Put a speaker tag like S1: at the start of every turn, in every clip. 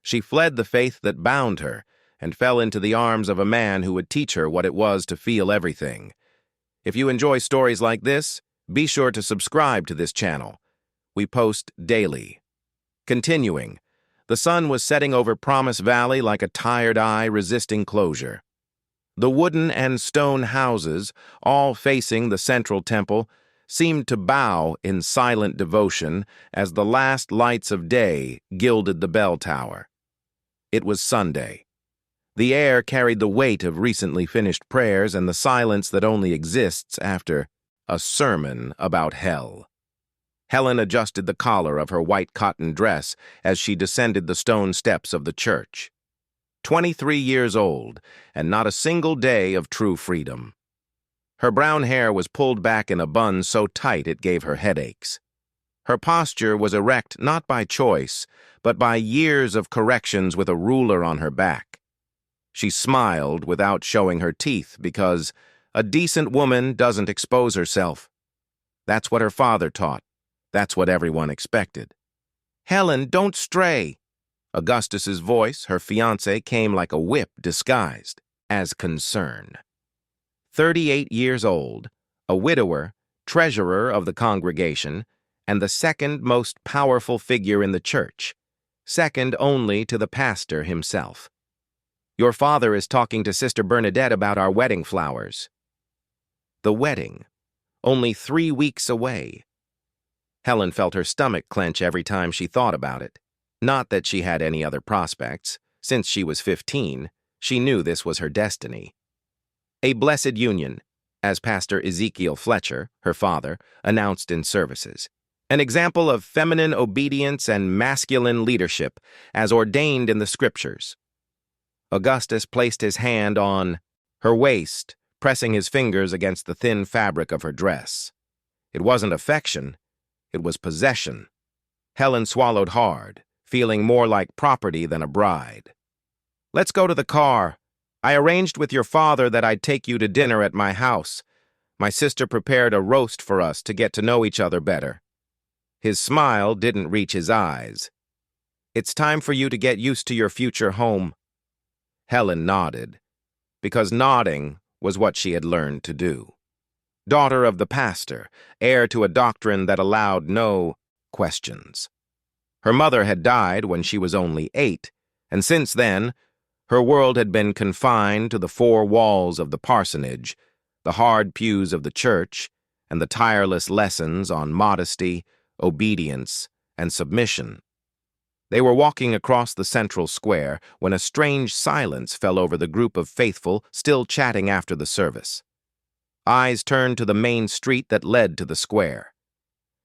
S1: She fled the faith that bound her and fell into the arms of a man who would teach her what it was to feel everything. If you enjoy stories like this, be sure to subscribe to this channel. We post daily. Continuing, the sun was setting over Promise Valley like a tired eye resisting closure. The wooden and stone houses, all facing the central temple, seemed to bow in silent devotion as the last lights of day gilded the bell tower. It was Sunday. The air carried the weight of recently finished prayers and the silence that only exists after a sermon about hell. Helen adjusted the collar of her white cotton dress as she descended the stone steps of the church. 23 years old, and not a single day of true freedom. Her brown hair was pulled back in a bun so tight it gave her headaches. Her posture was erect not by choice, but by years of corrections with a ruler on her back. She smiled without showing her teeth because a decent woman doesn't expose herself. That's what her father taught. That's what everyone expected. "Helen, don't stray." Augustus's voice, her fiancé, came like a whip disguised as concern. 38 years old, a widower, treasurer of the congregation, and the second most powerful figure in the church, second only to the pastor himself. "Your father is talking to Sister Bernadette about our wedding flowers." The wedding, only 3 weeks away. Helen felt her stomach clench every time she thought about it. Not that she had any other prospects. Since she was 15, she knew this was her destiny. A blessed union, as Pastor Ezekiel Fletcher, her father, announced in services. An example of feminine obedience and masculine leadership, as ordained in the scriptures. Augustus placed his hand on her waist, pressing his fingers against the thin fabric of her dress. It wasn't affection, it was possession. Helen swallowed hard, feeling more like property than a bride. "Let's go to the car. I arranged with your father that I'd take you to dinner at my house. My sister prepared a roast for us to get to know each other better." His smile didn't reach his eyes. "It's time for you to get used to your future home." Helen nodded, because nodding was what she had learned to do. Daughter of the pastor, heir to a doctrine that allowed no questions. Her mother had died when she was only 8, and since then, her world had been confined to the 4 walls of the parsonage, the hard pews of the church, and the tireless lessons on modesty, obedience, and submission. They were walking across the central square when a strange silence fell over the group of faithful still chatting after the service. Eyes turned to the main street that led to the square.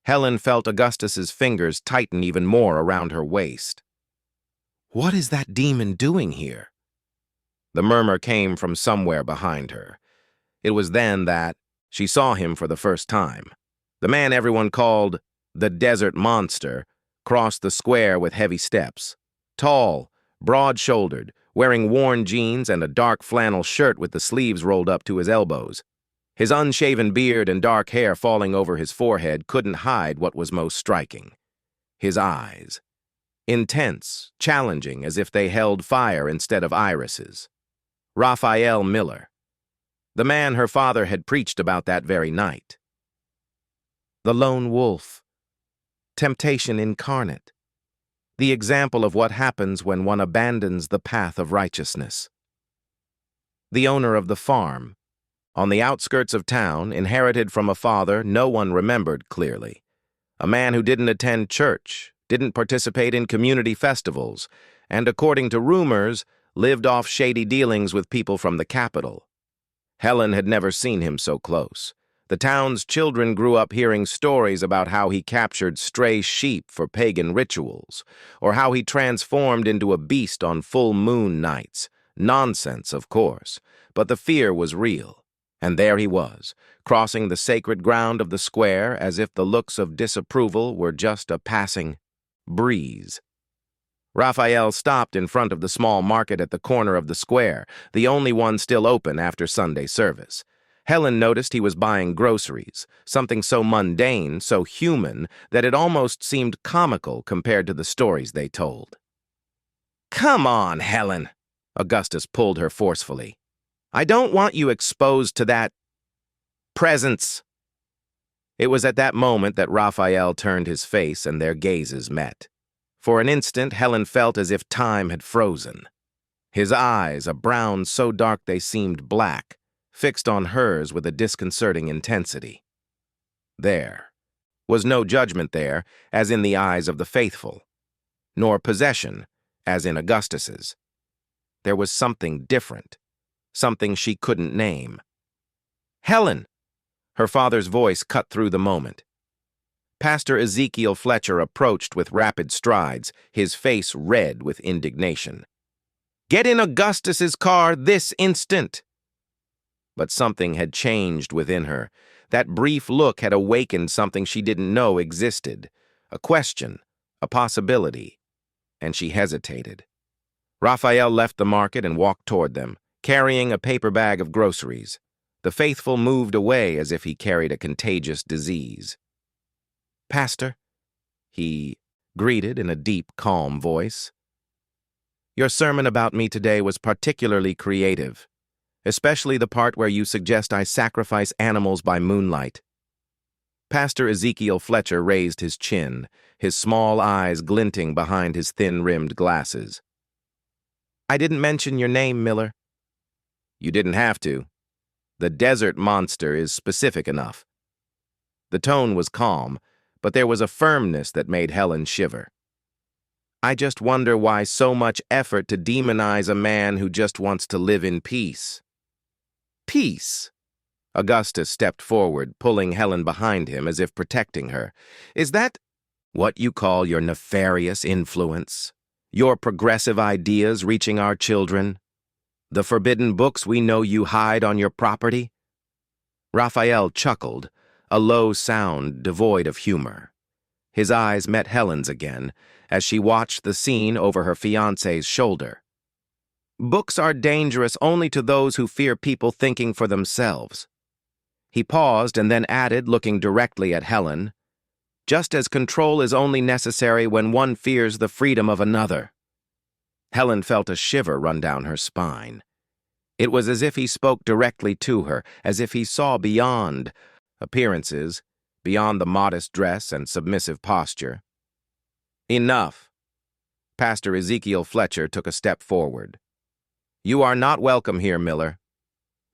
S1: Helen felt Augustus's fingers tighten even more around her waist. "What is that demon doing here?" The murmur came from somewhere behind her. It was then that she saw him for the first time. The man everyone called the Desert Monster crossed the square with heavy steps. Tall, broad-shouldered, wearing worn jeans and a dark flannel shirt with the sleeves rolled up to his elbows. His unshaven beard and dark hair falling over his forehead couldn't hide what was most striking. His eyes. Intense, challenging, as if they held fire instead of irises. Raphael Miller. The man her father had preached about that very night. The lone wolf. Temptation incarnate. The example of what happens when one abandons the path of righteousness. The owner of the farm, on the outskirts of town, inherited from a father no one remembered clearly. A man who didn't attend church, didn't participate in community festivals, and according to rumors, lived off shady dealings with people from the capital. Helen had never seen him so close. The town's children grew up hearing stories about how he captured stray sheep for pagan rituals, or how he transformed into a beast on full moon nights. Nonsense, of course, but the fear was real. And there he was, crossing the sacred ground of the square as if the looks of disapproval were just a passing breeze. Raphael stopped in front of the small market at the corner of the square, the only one still open after Sunday service. Helen noticed he was buying groceries, something so mundane, so human, that it almost seemed comical compared to the stories they told. Come on, Helen. Augustus pulled her forcefully. I don't want you exposed to that presence. It was at that moment that Raphael turned his face and their gazes met. For an instant, Helen felt as if time had frozen. His eyes, a brown so dark they seemed black, fixed on hers with a disconcerting intensity. There was no judgment there, as in the eyes of the faithful, nor possession, as in Augustus's. There was something different, something she couldn't name. Helen! Her father's voice cut through the moment. Pastor Ezekiel Fletcher approached with rapid strides, his face red with indignation. Get in Augustus's car this instant! But something had changed within her. That brief look had awakened something she didn't know existed. A question, a possibility. And she hesitated. Raphael left the market and walked toward them, carrying a paper bag of groceries. The faithful moved away as if he carried a contagious disease. Pastor, he greeted in a deep, calm voice. Your sermon about me today was particularly creative, especially the part where you suggest I sacrifice animals by moonlight. Pastor Ezekiel Fletcher raised his chin, his small eyes glinting behind his thin-rimmed glasses. I didn't mention your name, Miller. You didn't have to. The desert monster is specific enough. The tone was calm, but there was a firmness that made Helen shiver. I just wonder why so much effort to demonize a man who just wants to live in peace. Peace? Augustus stepped forward, pulling Helen behind him as if protecting her. Is that what you call your nefarious influence? Your progressive ideas reaching our children? The forbidden books we know you hide on your property? Raphael chuckled, a low sound devoid of humor. His eyes met Helen's again as she watched the scene over her fiancé's shoulder. Books are dangerous only to those who fear people thinking for themselves. He paused and then added, looking directly at Helen, just as control is only necessary when one fears the freedom of another. Helen felt a shiver run down her spine. It was as if he spoke directly to her, as if he saw beyond appearances, beyond the modest dress and submissive posture. Enough. Pastor Ezekiel Fletcher took a step forward. You are not welcome here, Miller.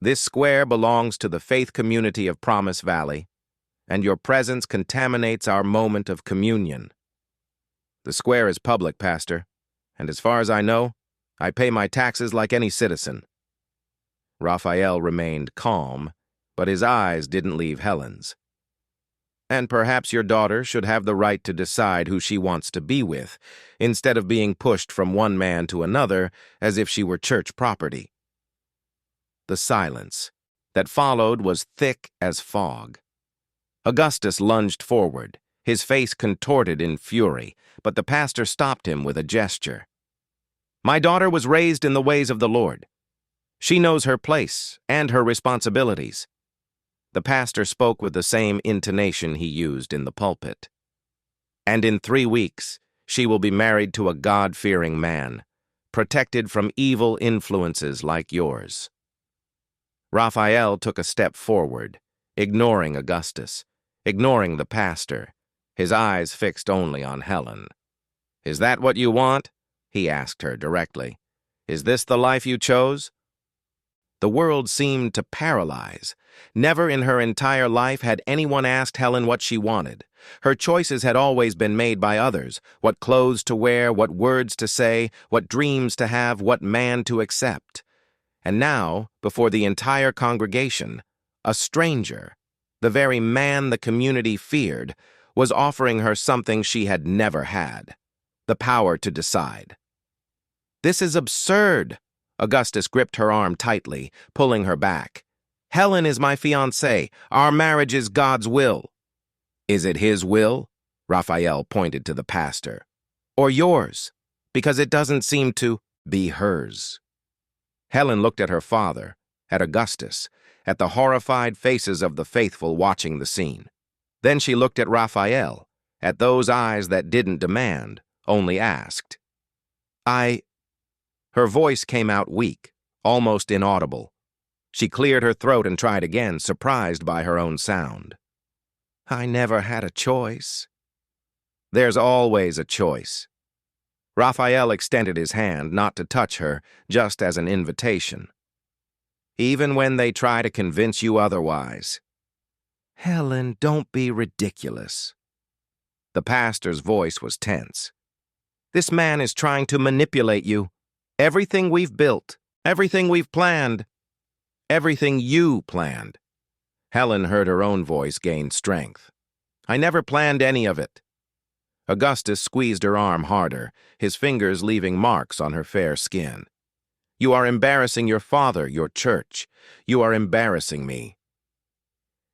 S1: This square belongs to the faith community of Promise Valley, and your presence contaminates our moment of communion. The square is public, Pastor, and as far as I know, I pay my taxes like any citizen. Raphael remained calm, but his eyes didn't leave Helen's. And perhaps your daughter should have the right to decide who she wants to be with, instead of being pushed from one man to another as if she were church property. The silence that followed was thick as fog. Augustus lunged forward, his face contorted in fury, but the pastor stopped him with a gesture. My daughter was raised in the ways of the Lord. She knows her place and her responsibilities. The pastor spoke with the same intonation he used in the pulpit. And in 3 weeks, she will be married to a God-fearing man, protected from evil influences like yours. Raphael took a step forward, ignoring Augustus, ignoring the pastor, his eyes fixed only on Helen. Is that what you want? He asked her directly. Is this the life you chose? The world seemed to paralyze. Never in her entire life had anyone asked Helen what she wanted. Her choices had always been made by others, what clothes to wear, what words to say, what dreams to have, what man to accept. And now, before the entire congregation, a stranger, the very man the community feared, was offering her something she had never had, the power to decide. This is absurd. Augustus gripped her arm tightly, pulling her back. Helen is my fiancée. Our marriage is God's will. Is it his will? Raphael pointed to the pastor. Or yours? Because it doesn't seem to be hers. Helen looked at her father, at Augustus, at the horrified faces of the faithful watching the scene. Then she looked at Raphael, at those eyes that didn't demand, only asked. Her voice came out weak, almost inaudible. She cleared her throat and tried again, surprised by her own sound. I never had a choice. There's always a choice. Raphael extended his hand, not to touch her, just as an invitation. Even when they try to convince you otherwise. Helen, don't be ridiculous. The pastor's voice was tense. This man is trying to manipulate you. Everything we've built, everything we've planned, everything you planned. Helen heard her own voice gain strength. I never planned any of it. Augustus squeezed her arm harder, his fingers leaving marks on her fair skin. You are embarrassing your father, your church. You are embarrassing me.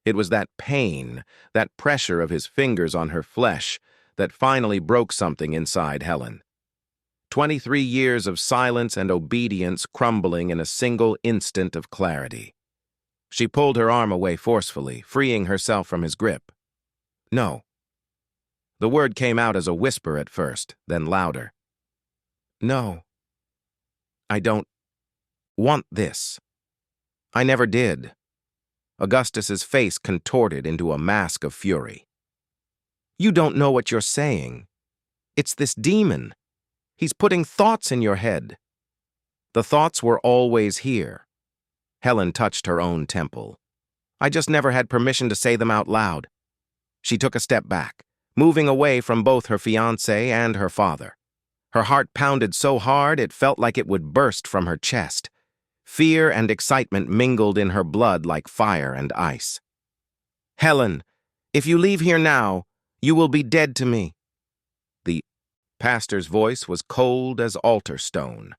S1: It was that pain, that pressure of his fingers on her flesh, that finally broke something inside Helen. 23 years of silence and obedience crumbling in a single instant of clarity. She pulled her arm away forcefully, freeing herself from his grip. No. The word came out as a whisper at first, then louder. No. I don't want this. I never did. Augustus's face contorted into a mask of fury. You don't know what you're saying. It's this demon. He's putting thoughts in your head. The thoughts were always here. Helen touched her own temple. I just never had permission to say them out loud. She took a step back, moving away from both her fiancé and her father. Her heart pounded so hard it felt like it would burst from her chest. Fear and excitement mingled in her blood like fire and ice. Helen, if you leave here now, you will be dead to me. The pastor's voice was cold as altar stone.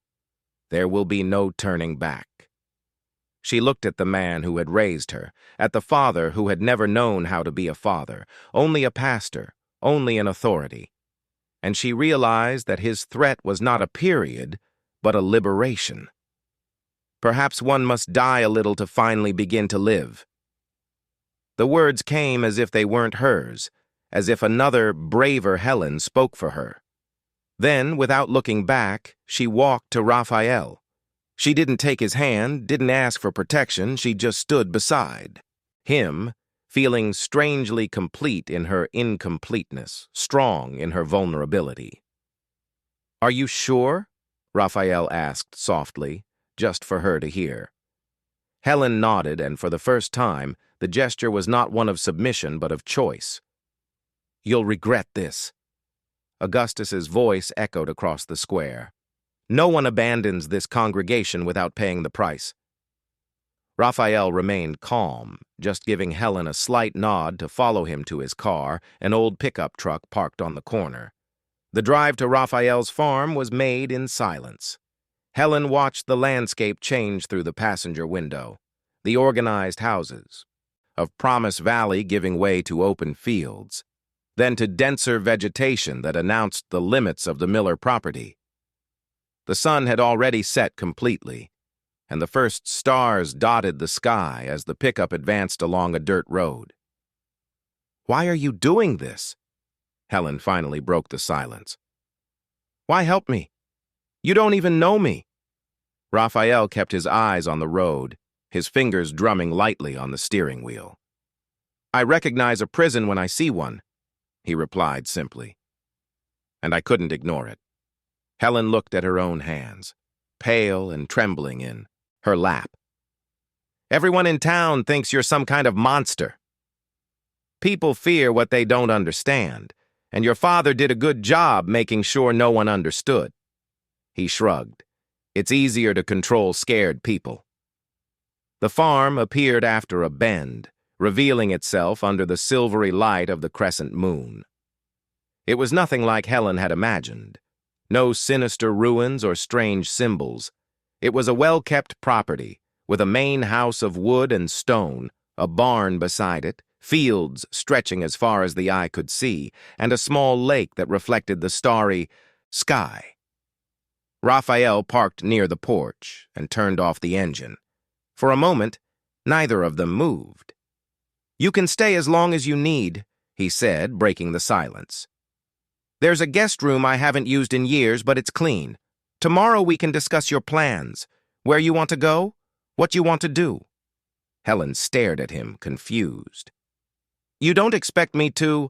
S1: There will be no turning back. She looked at the man who had raised her, at the father who had never known how to be a father, only a pastor, only an authority. And she realized that his threat was not a period, but a liberation. Perhaps one must die a little to finally begin to live. The words came as if they weren't hers, as if another, braver Helen spoke for her. Then, without looking back, she walked to Raphael. She didn't take his hand, didn't ask for protection, she just stood beside him, feeling strangely complete in her incompleteness, strong in her vulnerability. Are you sure? Raphael asked softly, just for her to hear. Helen nodded, and for the first time, the gesture was not one of submission but of choice. You'll regret this. Augustus's voice echoed across the square. No one abandons this congregation without paying the price. Raphael remained calm, just giving Helen a slight nod to follow him to his car, an old pickup truck parked on the corner. The drive to Raphael's farm was made in silence. Helen watched the landscape change through the passenger window, the organized houses, of Promise Valley giving way to open fields, then to denser vegetation that announced the limits of the Miller property. The sun had already set completely, and the first stars dotted the sky as the pickup advanced along a dirt road. Why are you doing this? Helen finally broke the silence. Why help me? You don't even know me. Raphael kept his eyes on the road, his fingers drumming lightly on the steering wheel. I recognize a prison when I see one, he replied simply. And I couldn't ignore it. Helen looked at her own hands, pale and trembling in her lap. Everyone in town thinks you're some kind of monster. People fear what they don't understand, and your father did a good job making sure no one understood. He shrugged. It's easier to control scared people. The farm appeared after a bend, revealing itself under the silvery light of the crescent moon. It was nothing like Helen had imagined. No sinister ruins or strange symbols. It was a well-kept property, with a main house of wood and stone, a barn beside it, fields stretching as far as the eye could see, and a small lake that reflected the starry sky. Raphael parked near the porch and turned off the engine. For a moment, neither of them moved. You can stay as long as you need, he said, breaking the silence. There's a guest room I haven't used in years, but it's clean. Tomorrow we can discuss your plans, where you want to go, what you want to do. Helen stared at him, confused. You don't expect me to...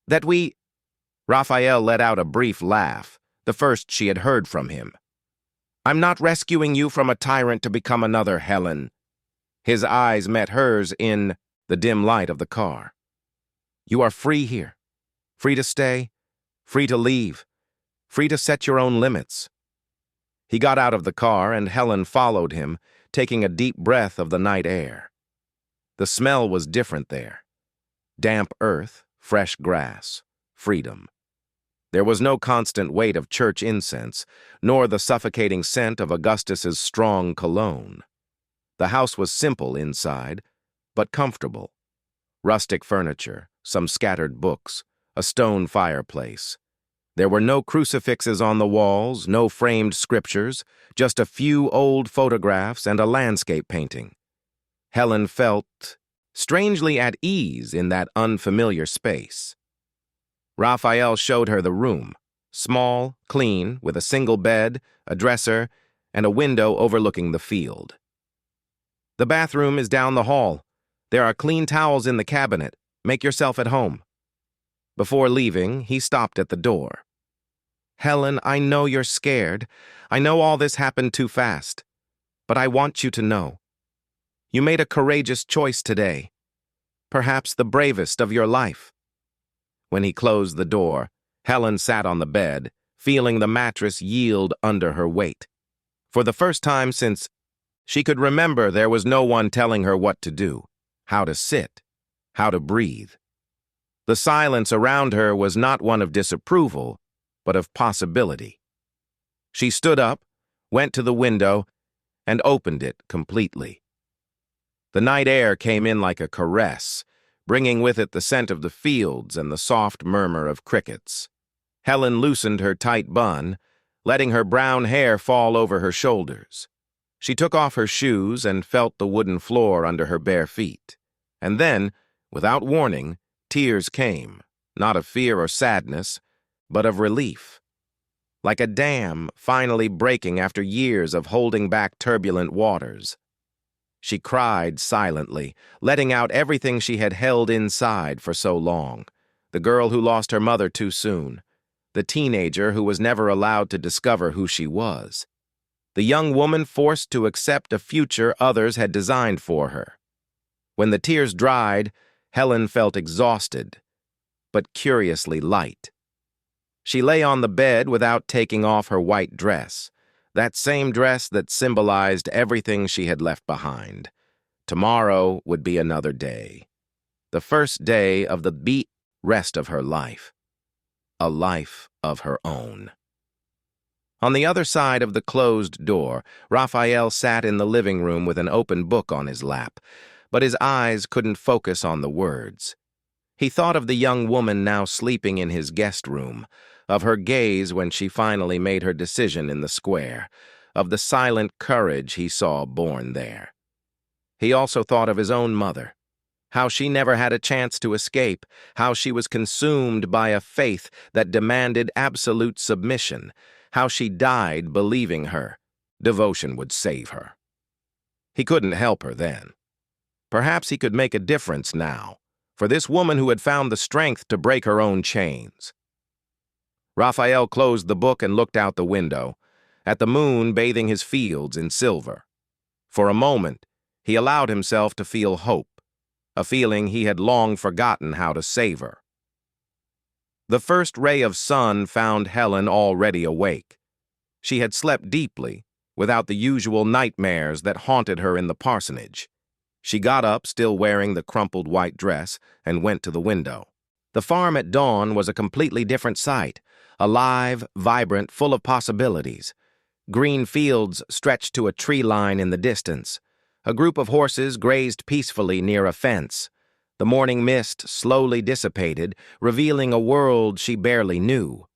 S1: That we... Raphael let out a brief laugh, the first she had heard from him. I'm not rescuing you from a tyrant to become another, Helen. His eyes met hers in the dim light of the car. You are free here. Free to stay, free to leave, free to set your own limits. He got out of the car and Helen followed him, taking a deep breath of the night air. The smell was different there. Damp earth, fresh grass, freedom. There was no constant weight of church incense, nor the suffocating scent of Augustus's strong cologne. The house was simple inside, but comfortable. Rustic furniture, some scattered books, a stone fireplace. There were no crucifixes on the walls, no framed scriptures, just a few old photographs and a landscape painting. Helen felt strangely at ease in that unfamiliar space. Raphael showed her the room, small, clean, with a single bed, a dresser, and a window overlooking the field. The bathroom is down the hall. There are clean towels in the cabinet. Make yourself at home. Before leaving, he stopped at the door. Helen, I know you're scared. I know all this happened too fast. But I want you to know. You made a courageous choice today. Perhaps the bravest of your life. When he closed the door, Helen sat on the bed, feeling the mattress yield under her weight. For the first time since she could remember, there was no one telling her what to do, how to sit, how to breathe. The silence around her was not one of disapproval, but of possibility. She stood up, went to the window, and opened it completely. The night air came in like a caress, bringing with it the scent of the fields and the soft murmur of crickets. Helen loosened her tight bun, letting her brown hair fall over her shoulders. She took off her shoes and felt the wooden floor under her bare feet. And then, without warning, tears came, not of fear or sadness, but of relief. Like a dam finally breaking after years of holding back turbulent waters. She cried silently, letting out everything she had held inside for so long. The girl who lost her mother too soon. The teenager who was never allowed to discover who she was. The young woman forced to accept a future others had designed for her. When the tears dried, Helen felt exhausted, but curiously light. She lay on the bed without taking off her white dress, that same dress that symbolized everything she had left behind. Tomorrow would be another day. The first day of the rest of her life. A life of her own. On the other side of the closed door, Raphael sat in the living room with an open book on his lap, but his eyes couldn't focus on the words. He thought of the young woman now sleeping in his guest room, of her gaze when she finally made her decision in the square, of the silent courage he saw born there. He also thought of his own mother, how she never had a chance to escape, how she was consumed by a faith that demanded absolute submission, how she died believing her devotion would save her. He couldn't help her then. Perhaps he could make a difference now, for this woman who had found the strength to break her own chains. Raphael closed the book and looked out the window, at the moon bathing his fields in silver. For a moment, he allowed himself to feel hope, a feeling he had long forgotten how to savor. The first ray of sun found Helen already awake. She had slept deeply, without the usual nightmares that haunted her in the parsonage. She got up, still wearing the crumpled white dress, and went to the window. The farm at dawn was a completely different sight, alive, vibrant, full of possibilities. Green fields stretched to a tree line in the distance. A group of horses grazed peacefully near a fence. The morning mist slowly dissipated, revealing a world she barely knew.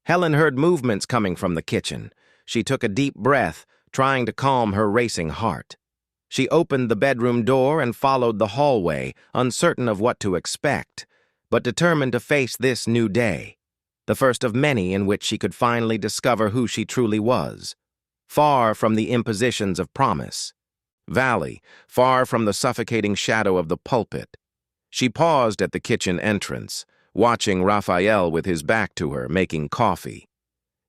S1: Helen heard movements coming from the kitchen. She took a deep breath, trying to calm her racing heart. She opened the bedroom door and followed the hallway, uncertain of what to expect, but determined to face this new day. the first of many in which she could finally discover who she truly was, far from the impositions of promise. Valley, far from the suffocating shadow of the pulpit. She paused at the kitchen entrance, watching Raphael with his back to her, making coffee.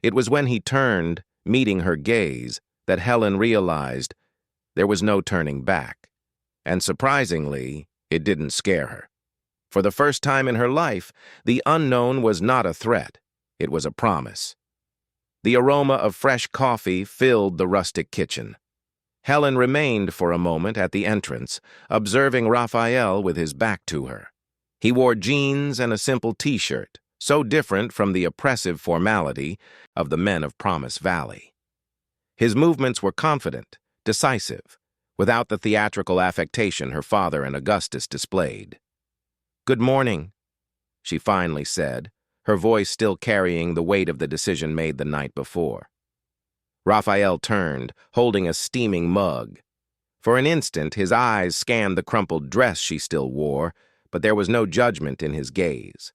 S1: It was when he turned, meeting her gaze, that Helen realized there was no turning back. And surprisingly, it didn't scare her. For the first time in her life, the unknown was not a threat. It was a promise. The aroma of fresh coffee filled the rustic kitchen. Helen remained for a moment at the entrance, observing Raphael with his back to her. He wore jeans and a simple t-shirt, so different from the oppressive formality of the men of Promise Valley. His movements were confident, decisive, without the theatrical affectation her father and Augustus displayed. "Good morning," she finally said, her voice still carrying the weight of the decision made the night before. Raphael turned, holding a steaming mug. For an instant, his eyes scanned the crumpled dress she still wore, but there was no judgment in his gaze.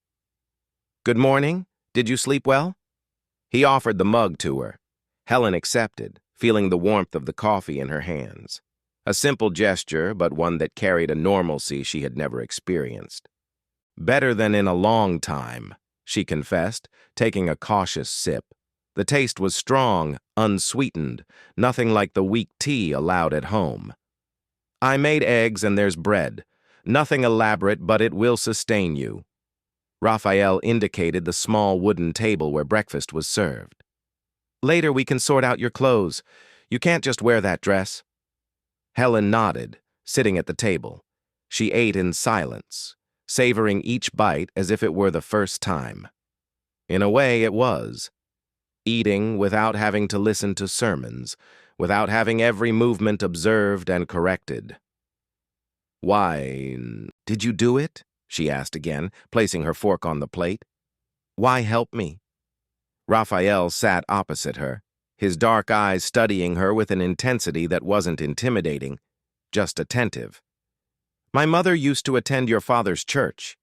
S1: "Good morning. Did you sleep well?" He offered the mug to her. Helen accepted, feeling the warmth of the coffee in her hands. A simple gesture, but one that carried a normalcy she had never experienced. "Better than in a long time," she confessed, taking a cautious sip. The taste was strong, unsweetened, nothing like the weak tea allowed at home. "I made eggs and there's bread. Nothing elaborate, but it will sustain you." Raphael indicated the small wooden table where breakfast was served. "Later we can sort out your clothes. You can't just wear that dress." Helen nodded, sitting at the table. She ate in silence, savoring each bite as if it were the first time. In a way, it was. Eating without having to listen to sermons, without having every movement observed and corrected. "Why, did you do it?" she asked again, placing her fork on the plate. "Why help me?" Raphael sat opposite her, his dark eyes studying her with an intensity that wasn't intimidating, just attentive. "My mother used to attend your father's church,"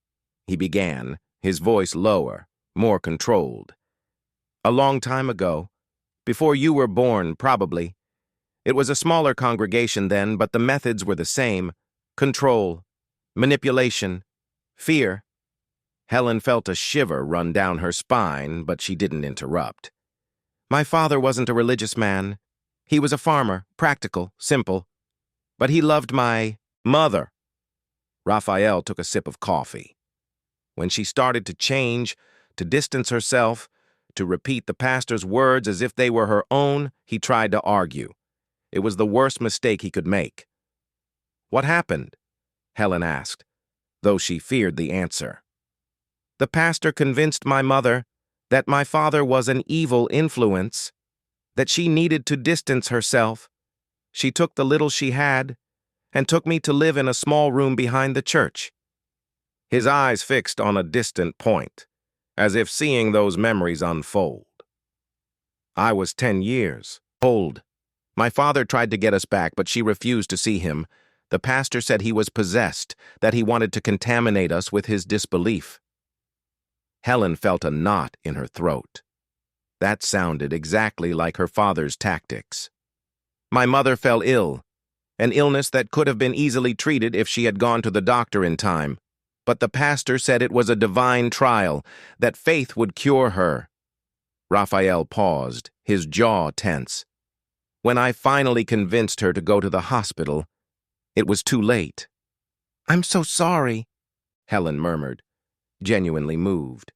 S1: he began, his voice lower, more controlled. "A long time ago, before you were born, probably. It was a smaller congregation then, but the methods were the same. Control, manipulation, fear." Helen felt a shiver run down her spine, but she didn't interrupt. "My father wasn't a religious man. He was a farmer, practical, simple. But he loved my mother." Raphael took a sip of coffee. When she started to change, to distance herself, to repeat the pastor's words as if they were her own, he tried to argue. It was the worst mistake he could make. "What happened?" Helen asked, though she feared the answer. "The pastor convinced my mother that my father was an evil influence, that she needed to distance herself. She took the little she had and took me to live in a small room behind the church." His eyes fixed on a distant point, as if seeing those memories unfold. "I was 10 years old. My father tried to get us back, but she refused to see him. The pastor said he was possessed, that he wanted to contaminate us with his disbelief." Helen felt a knot in her throat. That sounded exactly like her father's tactics. "My mother fell ill, an illness that could have been easily treated if she had gone to the doctor in time. But the pastor said it was a divine trial, that faith would cure her." Raphael paused, his jaw tense. "When I finally convinced her to go to the hospital, it was too late." "I'm so sorry," Helen murmured, genuinely moved.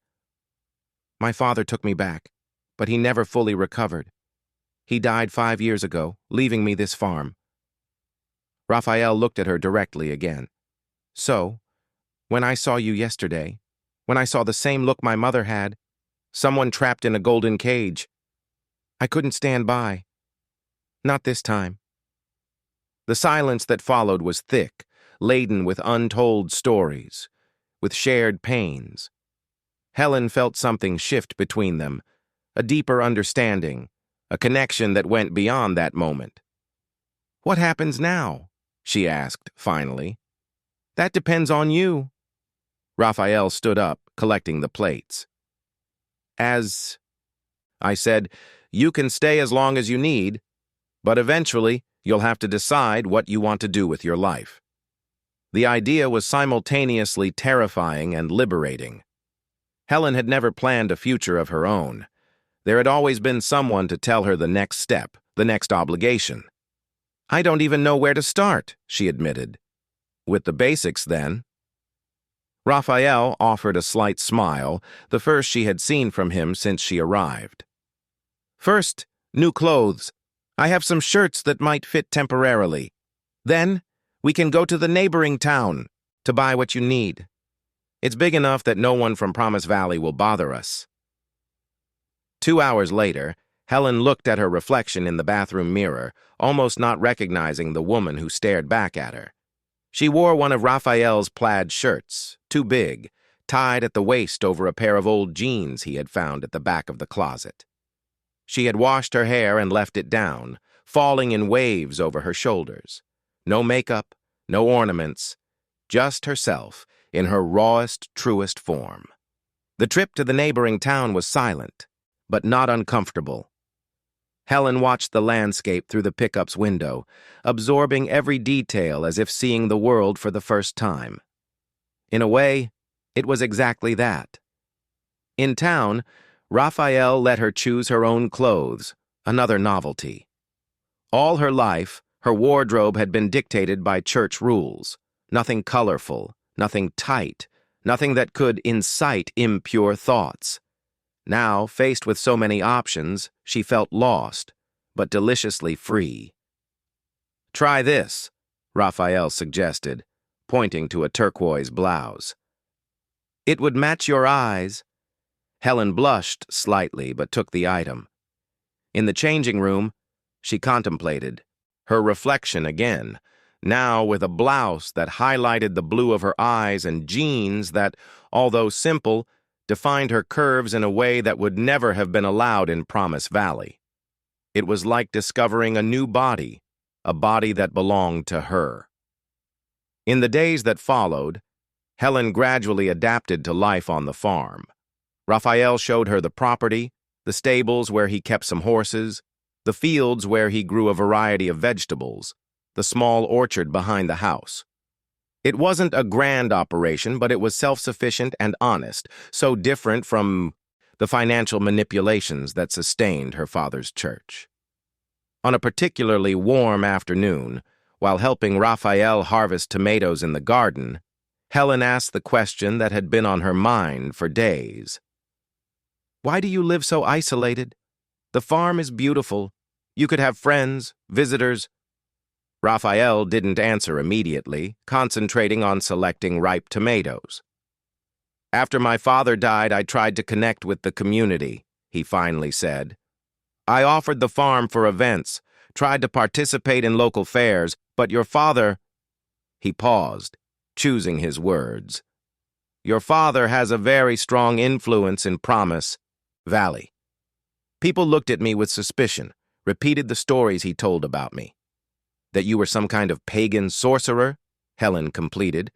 S1: "My father took me back, but he never fully recovered. He died 5 years ago, leaving me this farm." Raphael looked at her directly again. "So, when I saw you yesterday, when I saw the same look my mother had, someone trapped in a golden cage, I couldn't stand by. Not this time." The silence that followed was thick, laden with untold stories, with shared pains. Helen felt something shift between them, a deeper understanding, a connection that went beyond that moment. "What happens now?" she asked, finally. "That depends on you." Raphael stood up, collecting the plates. As I said, you can stay as long as you need, but eventually you'll have to decide what you want to do with your life. The idea was simultaneously terrifying and liberating. Helen had never planned a future of her own. There had always been someone to tell her the next step, the next obligation. I don't even know where to start, she admitted. With the basics, then. Raphael offered a slight smile, the first she had seen from him since she arrived. First, new clothes. I have some shirts that might fit temporarily. Then, we can go to the neighboring town to buy what you need. It's big enough that no one from Promise Valley will bother us. 2 hours later, Helen looked at her reflection in the bathroom mirror, almost not recognizing the woman who stared back at her. She wore one of Raphael's plaid shirts, too big, tied at the waist over a pair of old jeans he had found at the back of the closet. She had washed her hair and left it down, falling in waves over her shoulders. No makeup, no ornaments, just herself in her rawest, truest form. The trip to the neighboring town was silent, but not uncomfortable. Helen watched the landscape through the pickup's window, absorbing every detail as if seeing the world for the first time. In a way, it was exactly that. In town, Raphael let her choose her own clothes, another novelty. All her life, her wardrobe had been dictated by church rules. Nothing colorful, nothing tight, nothing that could incite impure thoughts. Now, faced with so many options, she felt lost, but deliciously free. Try this, Raphael suggested, pointing to a turquoise blouse. It would match your eyes. Helen blushed slightly, but took the item. In the changing room, she contemplated her reflection again, now with a blouse that highlighted the blue of her eyes and jeans that, although simple, defined her curves in a way that would never have been allowed in Promise Valley. It was like discovering a new body, a body that belonged to her. In the days that followed, Helen gradually adapted to life on the farm. Raphael showed her the property, the stables where he kept some horses, the fields where he grew a variety of vegetables, the small orchard behind the house. It wasn't a grand operation, but it was self-sufficient and honest, so different from the financial manipulations that sustained her father's church. On a particularly warm afternoon, while helping Raphael harvest tomatoes in the garden, Helen asked the question that had been on her mind for days. Why do you live so isolated? The farm is beautiful. You could have friends, visitors. Raphael didn't answer immediately, concentrating on selecting ripe tomatoes. After my father died, I tried to connect with the community, he finally said. I offered the farm for events, tried to participate in local fairs, but your father... He paused, choosing his words. Your father has a very strong influence in Promise Valley. People looked at me with suspicion, repeated the stories he told about me. That you were some kind of pagan sorcerer, Helen completed,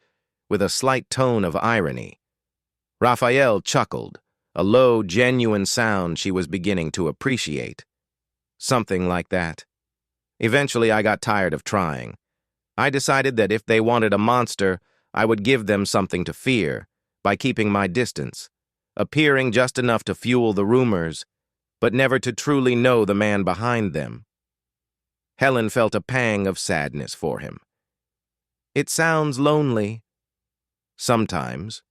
S1: with a slight tone of irony. Raphael chuckled, a low, genuine sound she was beginning to appreciate. Something like that. Eventually, I got tired of trying. I decided that if they wanted a monster, I would give them something to fear, by keeping my distance, appearing just enough to fuel the rumors, but never to truly know the man behind them. Helen felt a pang of sadness for him. It sounds lonely. Sometimes.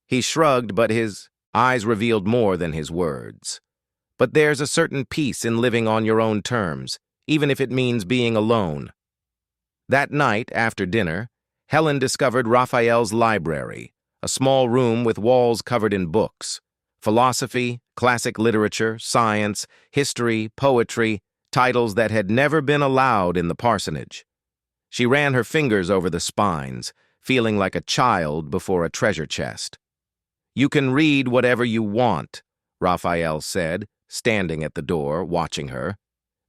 S1: He shrugged, but his eyes revealed more than his words. But there's a certain peace in living on your own terms, even if it means being alone. That night, after dinner, Helen discovered Raphael's library, a small room with walls covered in books. Philosophy, classic literature, science, history, poetry, titles that had never been allowed in the parsonage. She ran her fingers over the spines, feeling like a child before a treasure chest. You can read whatever you want, Raphael said, standing at the door, watching her.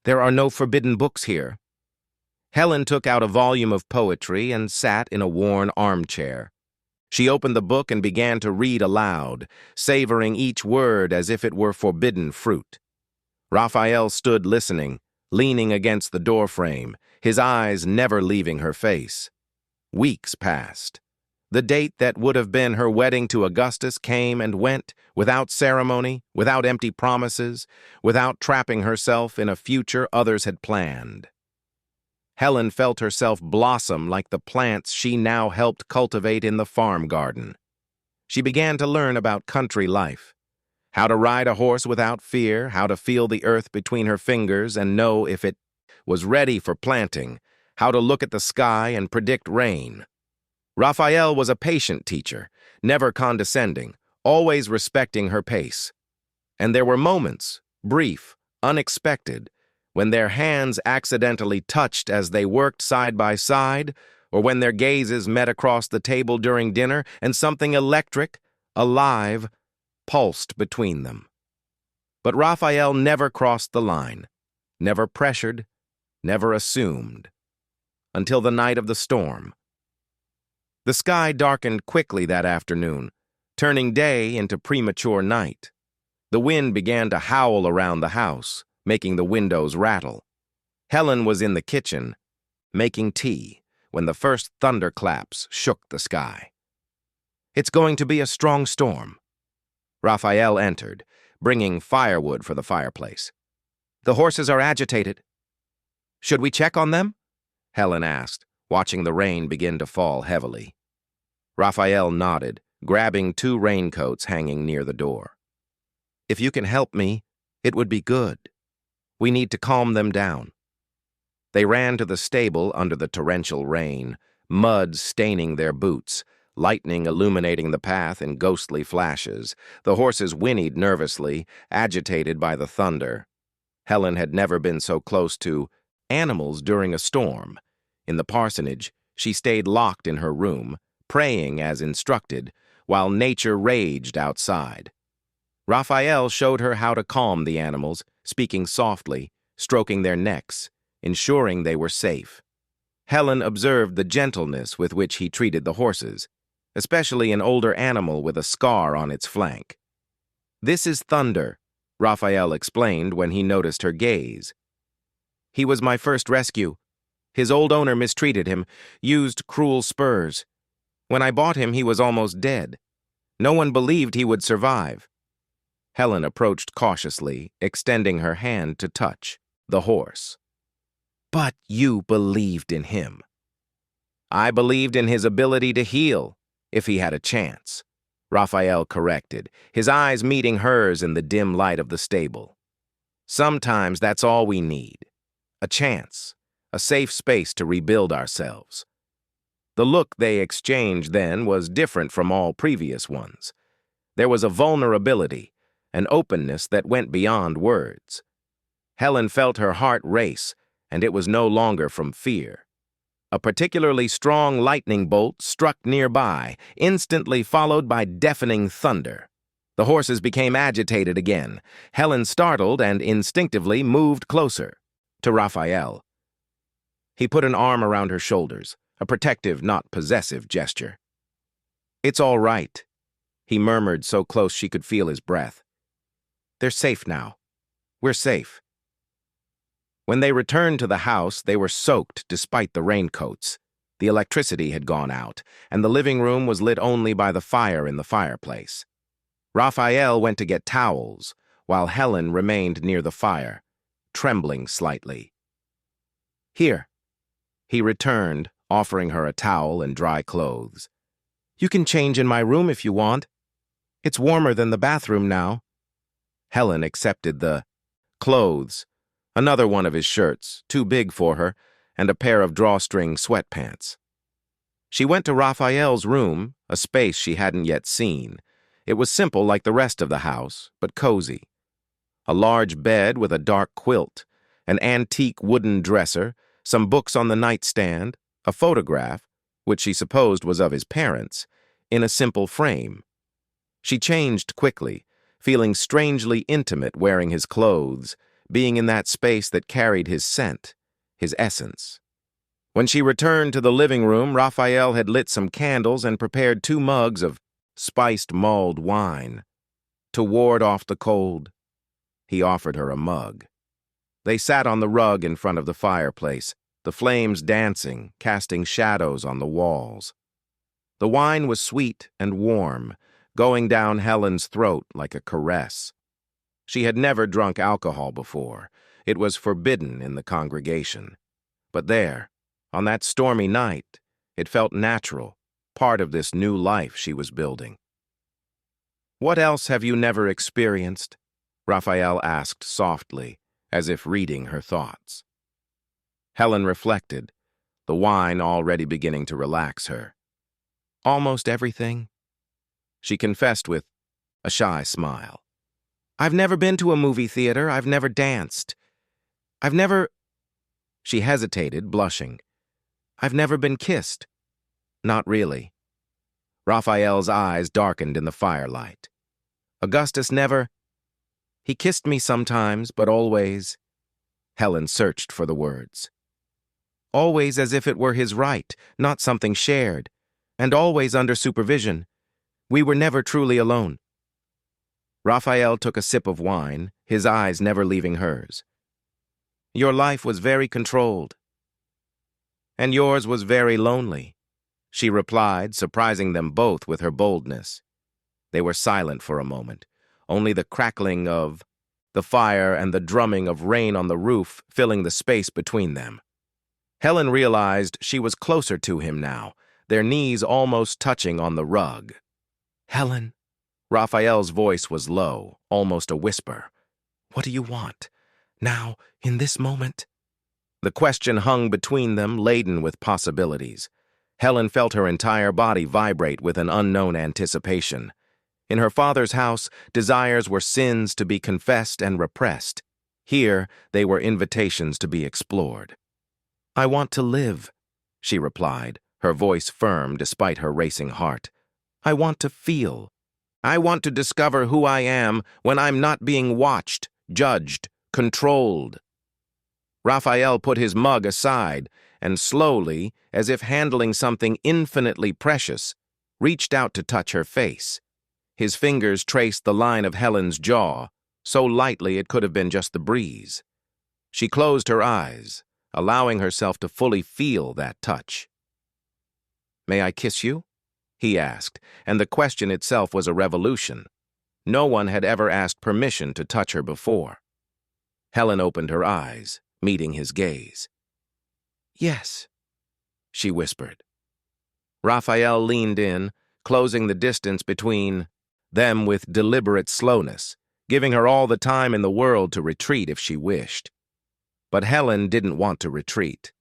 S1: There are no forbidden books here. Helen took out a volume of poetry and sat in a worn armchair. She opened the book and began to read aloud, savoring each word as if it were forbidden fruit. Raphael stood listening, leaning against the doorframe, his eyes never leaving her face. Weeks passed. The date that would have been her wedding to Augustus came and went, without ceremony, without empty promises, without trapping herself in a future others had planned. Helen felt herself blossom like the plants she now helped cultivate in the farm garden. She began to learn about country life, how to ride a horse without fear, how to feel the earth between her fingers and know if it was ready for planting, how to look at the sky and predict rain. Raphael was a patient teacher, never condescending, always respecting her pace. And there were moments, brief, unexpected, when their hands accidentally touched as they worked side by side, or when their gazes met across the table during dinner and something electric, alive, pulsed between them. But Raphael never crossed the line, never pressured, never assumed, until the night of the storm. The sky darkened quickly that afternoon, turning day into premature night. The wind began to howl around the house, making the windows rattle. Helen was in the kitchen, making tea, when the first thunderclaps shook the sky. "It's going to be a strong storm." Raphael entered, bringing firewood for the fireplace. "The horses are agitated." "Should we check on them?" Helen asked, watching the rain begin to fall heavily. Raphael nodded, grabbing 2 raincoats hanging near the door. "If you can help me, it would be good. We need to calm them down." They ran to the stable under the torrential rain, mud staining their boots, lightning illuminating the path in ghostly flashes. The horses whinnied nervously, agitated by the thunder. Helen had never been so close to animals during a storm. In the parsonage, she stayed locked in her room, praying as instructed, while nature raged outside. Raphael showed her how to calm the animals, speaking softly, stroking their necks, ensuring they were safe. Helen observed the gentleness with which he treated the horses, especially an older animal with a scar on its flank. "This is Thunder," Raphael explained when he noticed her gaze. "He was my first rescue. His old owner mistreated him, used cruel spurs. When I bought him, he was almost dead. No one believed he would survive." Helen approached cautiously, extending her hand to touch the horse. "But you believed in him." "I believed in his ability to heal, if he had a chance," Raphael corrected, his eyes meeting hers in the dim light of the stable. "Sometimes that's all we need. A chance, a safe space to rebuild ourselves." The look they exchanged then was different from all previous ones. There was a vulnerability, an openness that went beyond words. Helen felt her heart race, and it was no longer from fear. A particularly strong lightning bolt struck nearby, instantly followed by deafening thunder. The horses became agitated again. Helen, startled and instinctively, moved closer to Raphael. He put an arm around her shoulders, a protective, not possessive gesture. "It's all right," he murmured so close she could feel his breath. "They're safe now. We're safe." When they returned to the house, they were soaked despite the raincoats. The electricity had gone out, and the living room was lit only by the fire in the fireplace. Raphael went to get towels, while Helen remained near the fire, trembling slightly. "Here." He returned, offering her a towel and dry clothes. "You can change in my room if you want. It's warmer than the bathroom now." Helen accepted the clothes, another one of his shirts, too big for her, and a pair of drawstring sweatpants. She went to Raphael's room, a space she hadn't yet seen. It was simple like the rest of the house, but cozy. A large bed with a dark quilt, an antique wooden dresser, some books on the nightstand, a photograph, which she supposed was of his parents, in a simple frame. She changed quickly, feeling strangely intimate wearing his clothes, being in that space that carried his scent, his essence. When she returned to the living room, Raphael had lit some candles and prepared 2 mugs of spiced mulled wine. To ward off the cold, he offered her a mug. They sat on the rug in front of the fireplace, the flames dancing, casting shadows on the walls. The wine was sweet and warm, going down Helen's throat like a caress. She had never drunk alcohol before. It was forbidden in the congregation. But there, on that stormy night, it felt natural, part of this new life she was building. "What else have you never experienced?" Raphael asked softly, as if reading her thoughts. Helen reflected, the wine already beginning to relax her. "Almost everything," she confessed with a shy smile. "I've never been to a movie theater. I've never danced. I've never—" She hesitated, blushing. "I've never been kissed." "Not really." Raphael's eyes darkened in the firelight. "Augustus never—" "He kissed me sometimes, but always—" Helen searched for the words. "Always as if it were his right, not something shared, and always under supervision. We were never truly alone." Raphael took a sip of wine, his eyes never leaving hers. "Your life was very controlled." "And yours was very lonely," she replied, surprising them both with her boldness. They were silent for a moment, only the crackling of the fire and the drumming of rain on the roof filling the space between them. Helen realized she was closer to him now, their knees almost touching on the rug. "Helen," Raphael's voice was low, almost a whisper. "What do you want? Now, in this moment?" The question hung between them, laden with possibilities. Helen felt her entire body vibrate with an unknown anticipation. In her father's house, desires were sins to be confessed and repressed. Here, they were invitations to be explored. "I want to live," she replied, her voice firm despite her racing heart. "I want to feel. I want to discover who I am when I'm not being watched, judged, controlled." Raphael put his mug aside and slowly, as if handling something infinitely precious, reached out to touch her face. His fingers traced the line of Helen's jaw, so lightly it could have been just the breeze. She closed her eyes, allowing herself to fully feel that touch. "May I kiss you?" he asked, and the question itself was a revolution. No one had ever asked permission to touch her before. Helen opened her eyes, meeting his gaze. "Yes," she whispered. Raphael leaned in, closing the distance between them with deliberate slowness, giving her all the time in the world to retreat if she wished. But Helen didn't want to retreat.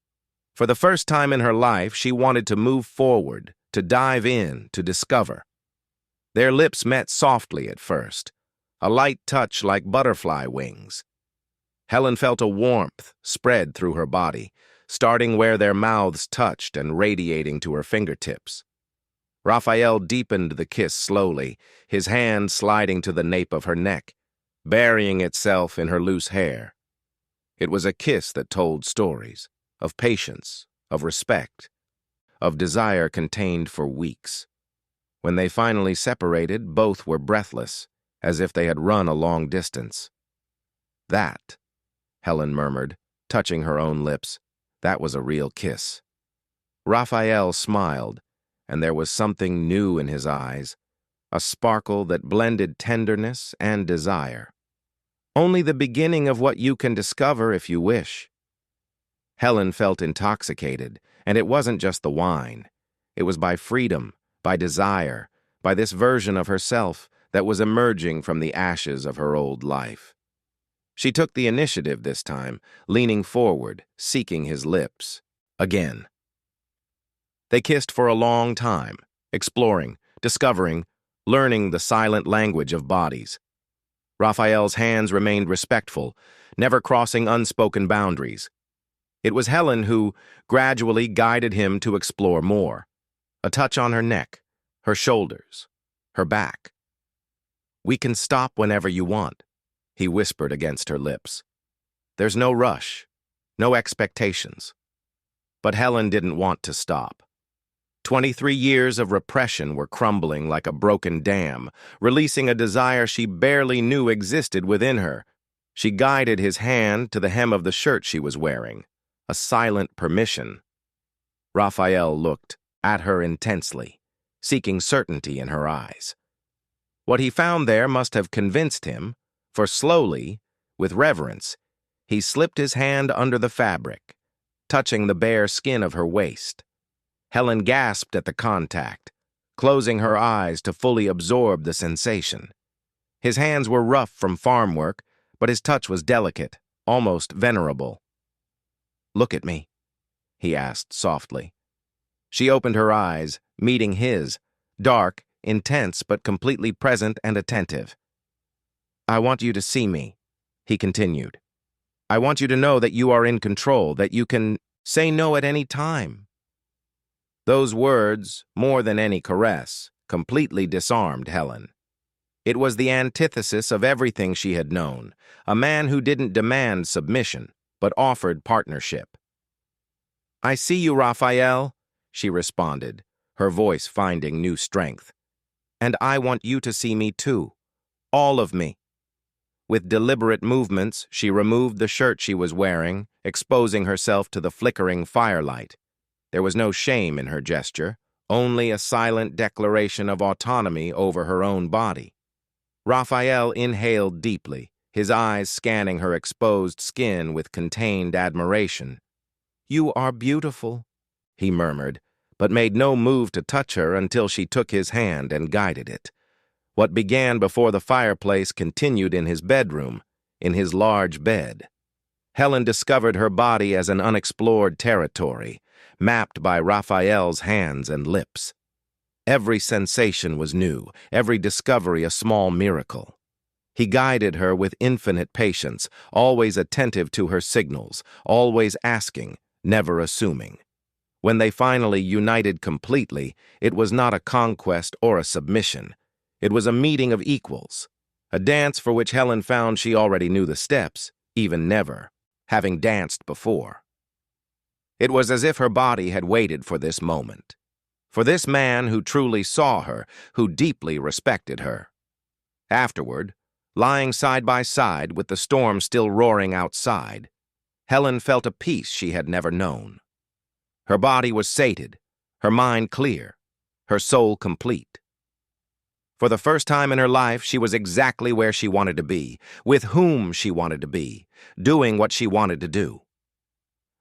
S1: For the first time in her life, she wanted to move forward, to dive in, to discover. Their lips met softly at first, a light touch like butterfly wings. Helen felt a warmth spread through her body, starting where their mouths touched and radiating to her fingertips. Raphael deepened the kiss slowly, his hand sliding to the nape of her neck, burying itself in her loose hair. It was a kiss that told stories, of patience, of respect, of desire contained for weeks. When they finally separated, both were breathless, as if they had run a long distance. "That," Helen murmured, touching her own lips, "that was a real kiss." Raphael smiled, and there was something new in his eyes, a sparkle that blended tenderness and desire. "Only the beginning of what you can discover if you wish." Helen felt intoxicated, and it wasn't just the wine. It was by freedom, by desire, by this version of herself that was emerging from the ashes of her old life. She took the initiative this time, leaning forward, seeking his lips. Again. They kissed for a long time, exploring, discovering, learning the silent language of bodies. Raphael's hands remained respectful, never crossing unspoken boundaries. It was Helen who gradually guided him to explore more. A touch on her neck, her shoulders, her back. "We can stop whenever you want," he whispered against her lips. "There's no rush, no expectations." But Helen didn't want to stop. 23 years of repression were crumbling like a broken dam, releasing a desire she barely knew existed within her. She guided his hand to the hem of the shirt she was wearing, a silent permission. Raphael looked at her intensely, seeking certainty in her eyes. What he found there must have convinced him, for slowly, with reverence, he slipped his hand under the fabric, touching the bare skin of her waist. Helen gasped at the contact, closing her eyes to fully absorb the sensation. His hands were rough from farm work, but his touch was delicate, almost venerable. "Look at me," he asked softly. She opened her eyes, meeting his, dark, intense, but completely present and attentive. "I want you to see me," he continued. "I want you to know that you are in control, that you can say no at any time." Those words, more than any caress, completely disarmed Helen. It was the antithesis of everything she had known, a man who didn't demand submission, but offered partnership. "I see you, Raphael," she responded, her voice finding new strength. "And I want you to see me too, all of me." With deliberate movements, she removed the shirt she was wearing, exposing herself to the flickering firelight. There was no shame in her gesture, only a silent declaration of autonomy over her own body. Raphael inhaled deeply, his eyes scanning her exposed skin with contained admiration. "You are beautiful," he murmured, but made no move to touch her until she took his hand and guided it. What began before the fireplace continued in his bedroom, in his large bed. Helen discovered her body as an unexplored territory, mapped by Raphael's hands and lips. Every sensation was new, every discovery a small miracle. He guided her with infinite patience, always attentive to her signals, always asking, never assuming. When they finally united completely, it was not a conquest or a submission. It was a meeting of equals, a dance for which Helen found she already knew the steps, even never, having danced before. It was as if her body had waited for this moment, for this man who truly saw her, who deeply respected her. Afterward, lying side by side with the storm still roaring outside, Helen felt a peace she had never known. Her body was sated, her mind clear, her soul complete. For the first time in her life, she was exactly where she wanted to be, with whom she wanted to be, doing what she wanted to do.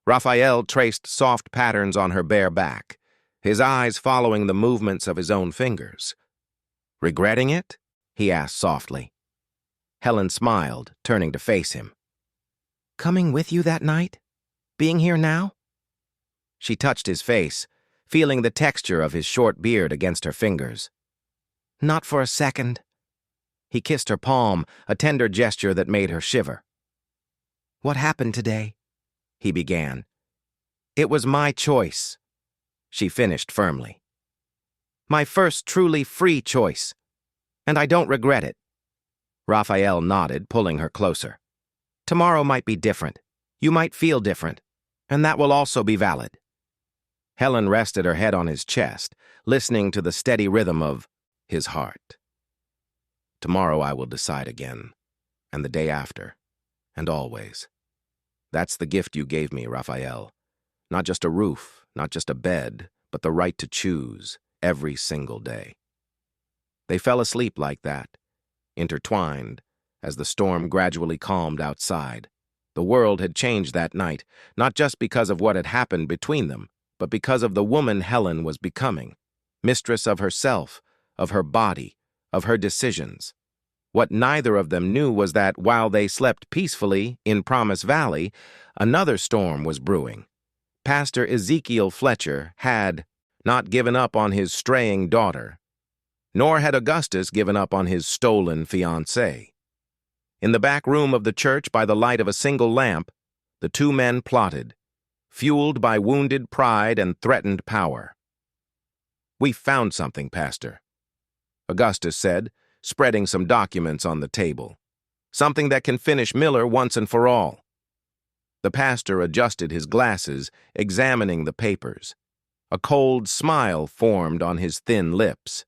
S1: Raphael traced soft patterns on her bare back, his eyes following the movements of his own fingers. "Regretting it?" he asked softly. Helen smiled, turning to face him. "Coming with you that night? Being here now?" She touched his face, feeling the texture of his short beard against her fingers. "Not for a second." He kissed her palm, a tender gesture that made her shiver. "What happened today?" he began. "It was my choice," she finished firmly. "My first truly free choice, and I don't regret it." Raphael nodded, pulling her closer. "Tomorrow might be different. You might feel different, and that will also be valid." Helen rested her head on his chest, listening to the steady rhythm of his heart. "Tomorrow I will decide again, and the day after, and always. That's the gift you gave me, Raphael. Not just a roof, not just a bed, but the right to choose every single day." They fell asleep like that, intertwined, as the storm gradually calmed outside. The world had changed that night, not just because of what had happened between them, but because of the woman Helen was becoming, mistress of herself, of her body, of her decisions. What neither of them knew was that while they slept peacefully in Promise Valley, another storm was brewing. Pastor Ezekiel Fletcher had not given up on his straying daughter, nor had Augustus given up on his stolen fiancée. In the back room of the church, by the light of a single lamp, the two men plotted, fueled by wounded pride and threatened power. "We've found something, Pastor," Augustus said, spreading some documents on the table. "Something that can finish Miller once and for all." The pastor adjusted his glasses, examining the papers. A cold smile formed on his thin lips.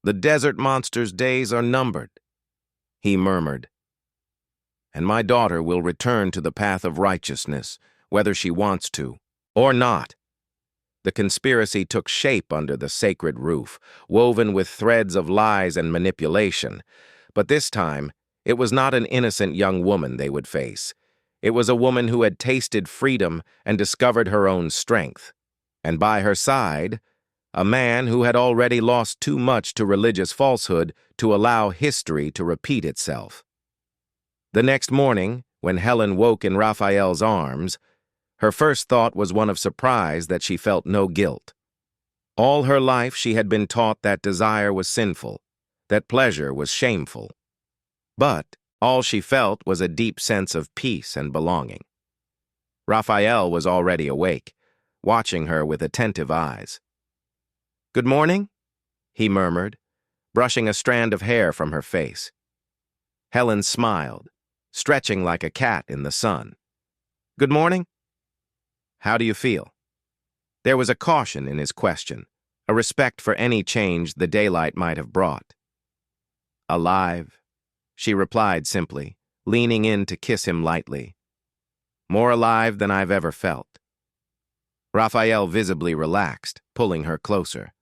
S1: "The desert monster's days are numbered," he murmured. "And my daughter will return to the path of righteousness, whether she wants to or not." The conspiracy took shape under the sacred roof, woven with threads of lies and manipulation. But this time, it was not an innocent young woman they would face. It was a woman who had tasted freedom and discovered her own strength. And by her side, a man who had already lost too much to religious falsehood to allow history to repeat itself. The next morning, when Helen woke in Raphael's arms, her first thought was one of surprise that she felt no guilt. All her life she had been taught that desire was sinful, that pleasure was shameful. But all she felt was a deep sense of peace and belonging. Raphael was already awake, watching her with attentive eyes. "Good morning," he murmured, brushing a strand of hair from her face. Helen smiled, stretching like a cat in the sun. "Good morning. How do you feel?" There was a caution in his question, a respect for any change the daylight might have brought. "Alive," she replied simply, leaning in to kiss him lightly. "More alive than I've ever felt." Raphael visibly relaxed, pulling her closer.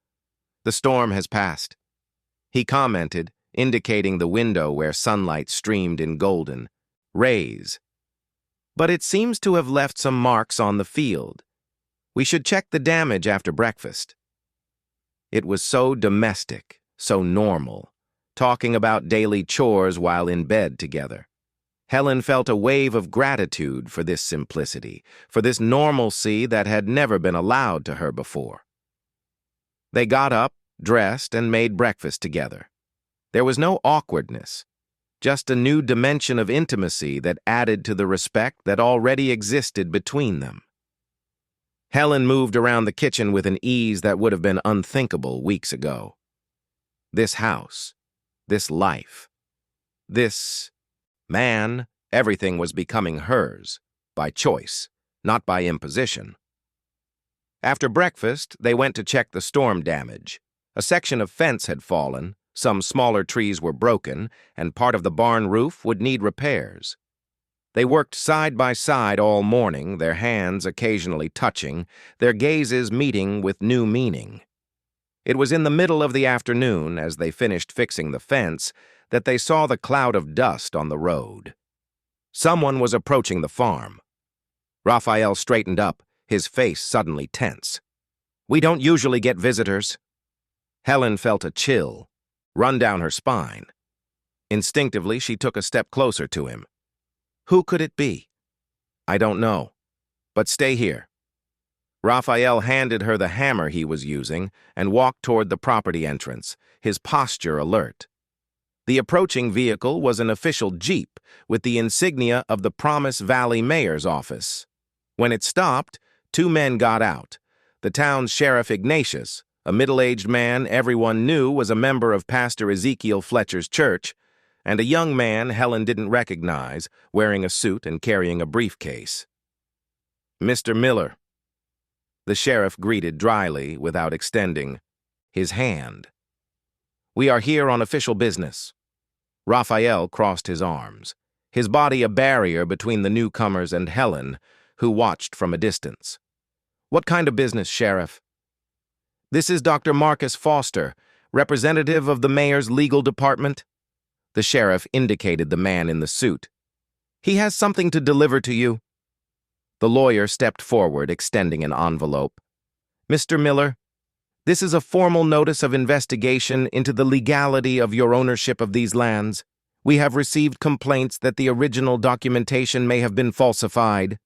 S1: "The storm has passed," he commented, indicating the window where sunlight streamed in golden rays. "But it seems to have left some marks on the field. We should check the damage after breakfast." It was so domestic, so normal, talking about daily chores while in bed together. Helen felt a wave of gratitude for this simplicity, for this normalcy that had never been allowed to her before. They got up, dressed, and made breakfast together. There was no awkwardness, just a new dimension of intimacy that added to the respect that already existed between them. Helen moved around the kitchen with an ease that would have been unthinkable weeks ago. This house, this life, this man, everything was becoming hers, by choice, not by imposition. After breakfast, they went to check the storm damage. A section of fence had fallen, some smaller trees were broken, and part of the barn roof would need repairs. They worked side by side all morning, their hands occasionally touching, their gazes meeting with new meaning. It was in the middle of the afternoon, as they finished fixing the fence, that they saw the cloud of dust on the road. Someone was approaching the farm. Raphael straightened up, his face suddenly tense. "We don't usually get visitors." Helen felt a chill run down her spine. Instinctively, she took a step closer to him. "Who could it be?" "I don't know. But stay here." Raphael handed her the hammer he was using and walked toward the property entrance, his posture alert. The approaching vehicle was an official jeep with the insignia of the Promise Valley Mayor's office. When it stopped, two men got out. The town's Sheriff Ignatius, a middle-aged man everyone knew was a member of Pastor Ezekiel Fletcher's church, and a young man Helen didn't recognize, wearing a suit and carrying a briefcase. "Mr. Miller," the sheriff greeted dryly without extending his hand. "We are here on official business." Raphael crossed his arms, his body a barrier between the newcomers and Helen, who watched from a distance. "What kind of business, Sheriff?" "This is Dr. Marcus Foster, representative of the mayor's legal department." The sheriff indicated the man in the suit. "He has something to deliver to you." The lawyer stepped forward, extending an envelope. "Mr. Miller, this is a formal notice of investigation into the legality of your ownership of these lands. We have received complaints that the original documentation may have been falsified."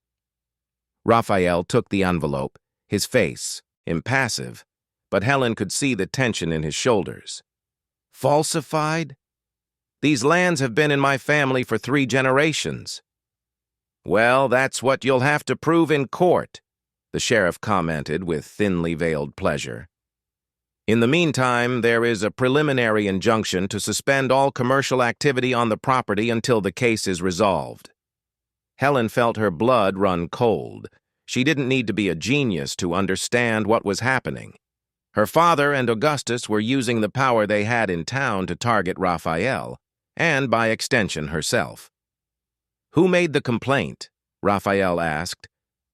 S1: Raphael took the envelope, his face impassive, but Helen could see the tension in his shoulders. "Falsified? These lands have been in my family for 3 generations." "Well, that's what you'll have to prove in court," the sheriff commented with thinly veiled pleasure. "In the meantime, there is a preliminary injunction to suspend all commercial activity on the property until the case is resolved." Helen felt her blood run cold. She didn't need to be a genius to understand what was happening. Her father and Augustus were using the power they had in town to target Raphael, and by extension herself. "Who made the complaint?" Raphael asked.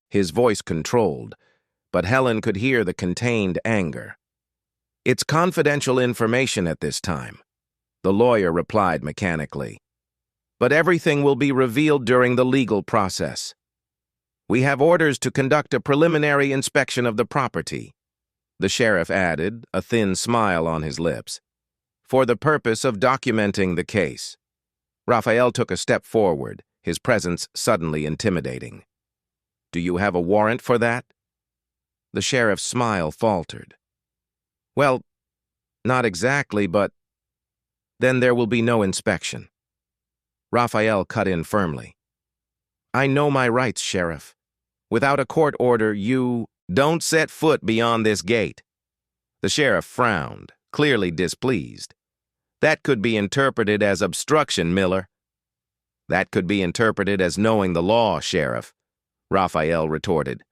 S1: His voice controlled, but Helen could hear the contained anger. "It's confidential information at this time," the lawyer replied mechanically. "But everything will be revealed during the legal process. We have orders to conduct a preliminary inspection of the property," the sheriff added, a thin smile on his lips, "for the purpose of documenting the case." Raphael took a step forward, his presence suddenly intimidating. "Do you have a warrant for that?" The sheriff's smile faltered. "Well, not exactly, but then there will be no inspection." Raphael cut in firmly. "I know my rights, Sheriff. Without a court order, you don't set foot beyond this gate." The sheriff frowned, clearly displeased. "That could be interpreted as obstruction, Miller." "That could be interpreted as knowing the law, Sheriff," Raphael retorted.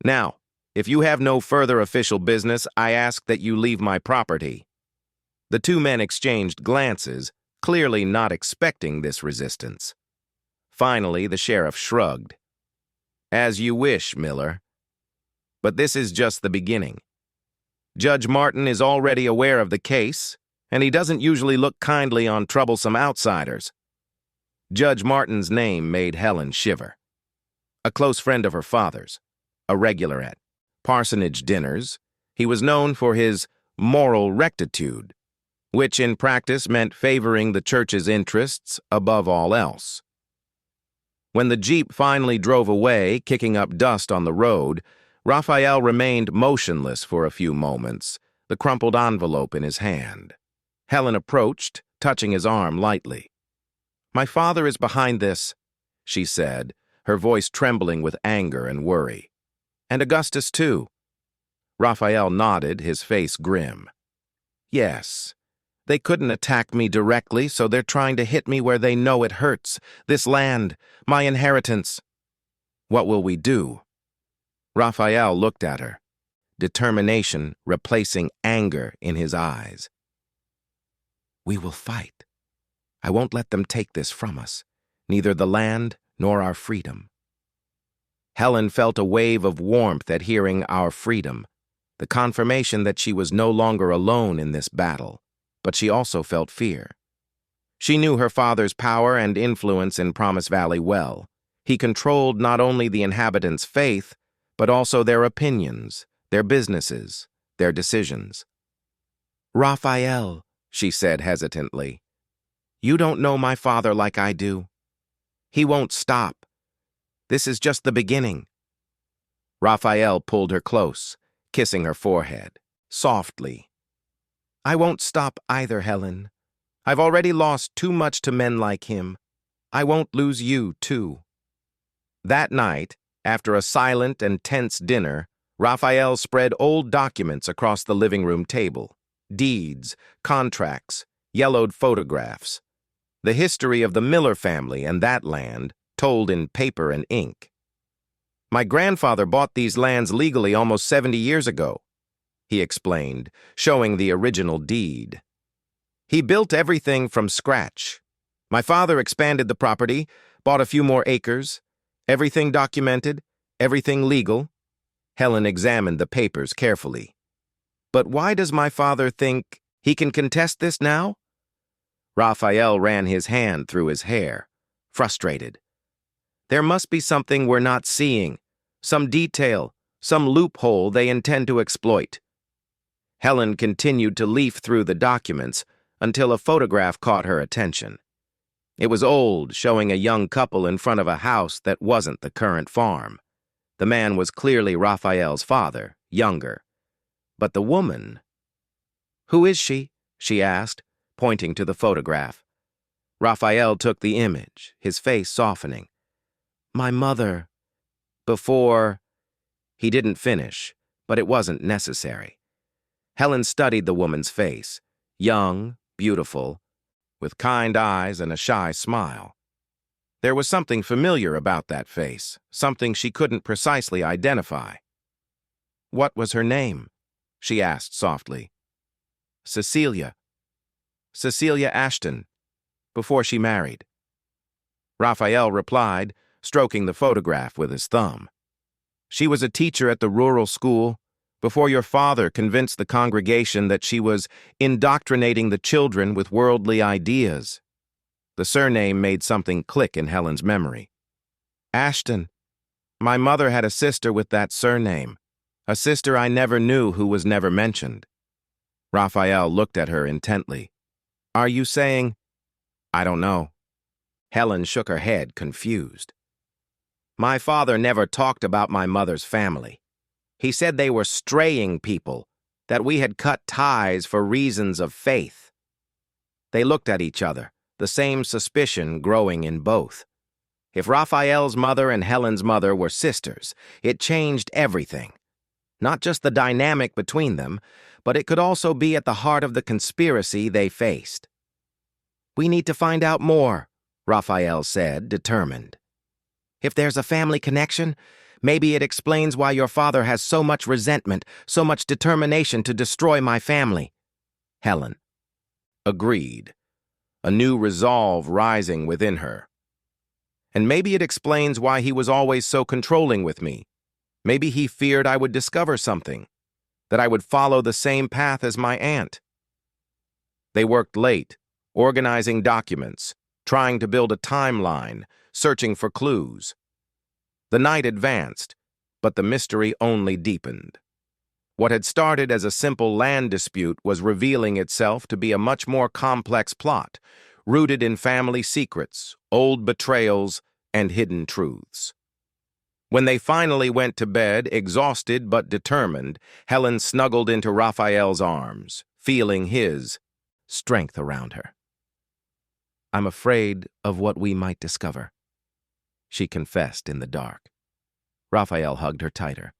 S1: "Now, if you have no further official business, I ask that you leave my property." The two men exchanged glances, clearly not expecting this resistance. Finally, the sheriff shrugged. "As you wish, Miller. But this is just the beginning. Judge Martin is already aware of the case, and he doesn't usually look kindly on troublesome outsiders." Judge Martin's name made Helen shiver. A close friend of her father's, a regular at parsonage dinners, he was known for his moral rectitude, which in practice meant favoring the church's interests above all else. When the Jeep finally drove away, kicking up dust on the road, Raphael remained motionless for a few moments, the crumpled envelope in his hand. Helen approached, touching his arm lightly. "My father is behind this," she said, her voice trembling with anger and worry. "And Augustus, too." Raphael nodded, his face grim. "Yes. They couldn't attack me directly, so they're trying to hit me where they know it hurts. This land, my inheritance." "What will we do?" Raphael looked at her, determination replacing anger in his eyes. "We will fight. I won't let them take this from us, neither the land nor our freedom." Helen felt a wave of warmth at hearing "our freedom," the confirmation that she was no longer alone in this battle, but she also felt fear. She knew her father's power and influence in Promise Valley well. He controlled not only the inhabitants' faith, but also their opinions, their businesses, their decisions. "Raphael," she said hesitantly, "you don't know my father like I do. He won't stop. This is just the beginning." Raphael pulled her close, kissing her forehead, softly. "I won't stop either, Helen. I've already lost too much to men like him. I won't lose you, too." That night, after a silent and tense dinner, Raphael spread old documents across the living room table. Deeds, contracts, yellowed photographs. The history of the Miller family and that land, told in paper and ink. "My grandfather bought these lands legally almost 70 years ago," he explained, showing the original deed. "He built everything from scratch. My father expanded the property, bought a few more acres. Everything documented, everything legal." Helen examined the papers carefully. "But why does my father think he can contest this now?" Raphael ran his hand through his hair, frustrated. "There must be something we're not seeing, some detail, some loophole they intend to exploit." Helen continued to leaf through the documents until a photograph caught her attention. It was old, showing a young couple in front of a house that wasn't the current farm. The man was clearly Raphael's father, younger. But the woman... "Who is she?" she asked, pointing to the photograph. Raphael took the image, his face softening. "My mother. Before..." He didn't finish, but it wasn't necessary. Helen studied the woman's face, young, beautiful, with kind eyes and a shy smile. There was something familiar about that face, something she couldn't precisely identify. "What was her name?" she asked softly. "Cecilia. Cecilia Ashton, before she married." Raphael replied, stroking the photograph with his thumb. "She was a teacher at the rural school, before your father convinced the congregation that she was indoctrinating the children with worldly ideas." The surname made something click in Helen's memory. "Ashton. My mother had a sister with that surname, a sister I never knew who was never mentioned." Raphael looked at her intently. "Are you saying—" "I don't know." Helen shook her head, confused. "My father never talked about my mother's family. He said they were straying people, that we had cut ties for reasons of faith." They looked at each other, the same suspicion growing in both. If Raphael's mother and Helen's mother were sisters, it changed everything. Not just the dynamic between them, but it could also be at the heart of the conspiracy they faced. "We need to find out more," Raphael said, determined. "If there's a family connection, maybe it explains why your father has so much resentment, so much determination to destroy my family." Helen agreed, a new resolve rising within her. "And maybe it explains why he was always so controlling with me. Maybe he feared I would discover something, that I would follow the same path as my aunt." They worked late, organizing documents, trying to build a timeline, searching for clues. The night advanced, but the mystery only deepened. What had started as a simple land dispute was revealing itself to be a much more complex plot, rooted in family secrets, old betrayals, and hidden truths. When they finally went to bed, exhausted but determined, Helen snuggled into Raphael's arms, feeling his strength around her. "I'm afraid of what we might discover," she confessed in the dark. Raphael hugged her tighter.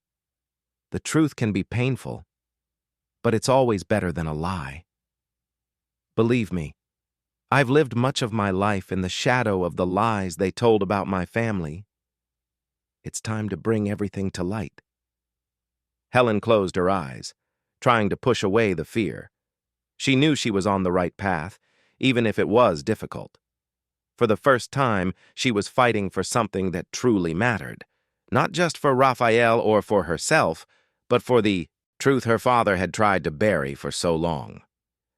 S1: "The truth can be painful, but it's always better than a lie. Believe me, I've lived much of my life in the shadow of the lies they told about my family. It's time to bring everything to light." Helen closed her eyes, trying to push away the fear. She knew she was on the right path, even if it was difficult. For the first time, she was fighting for something that truly mattered, not just for Raphael or for herself, but for the truth her father had tried to bury for so long.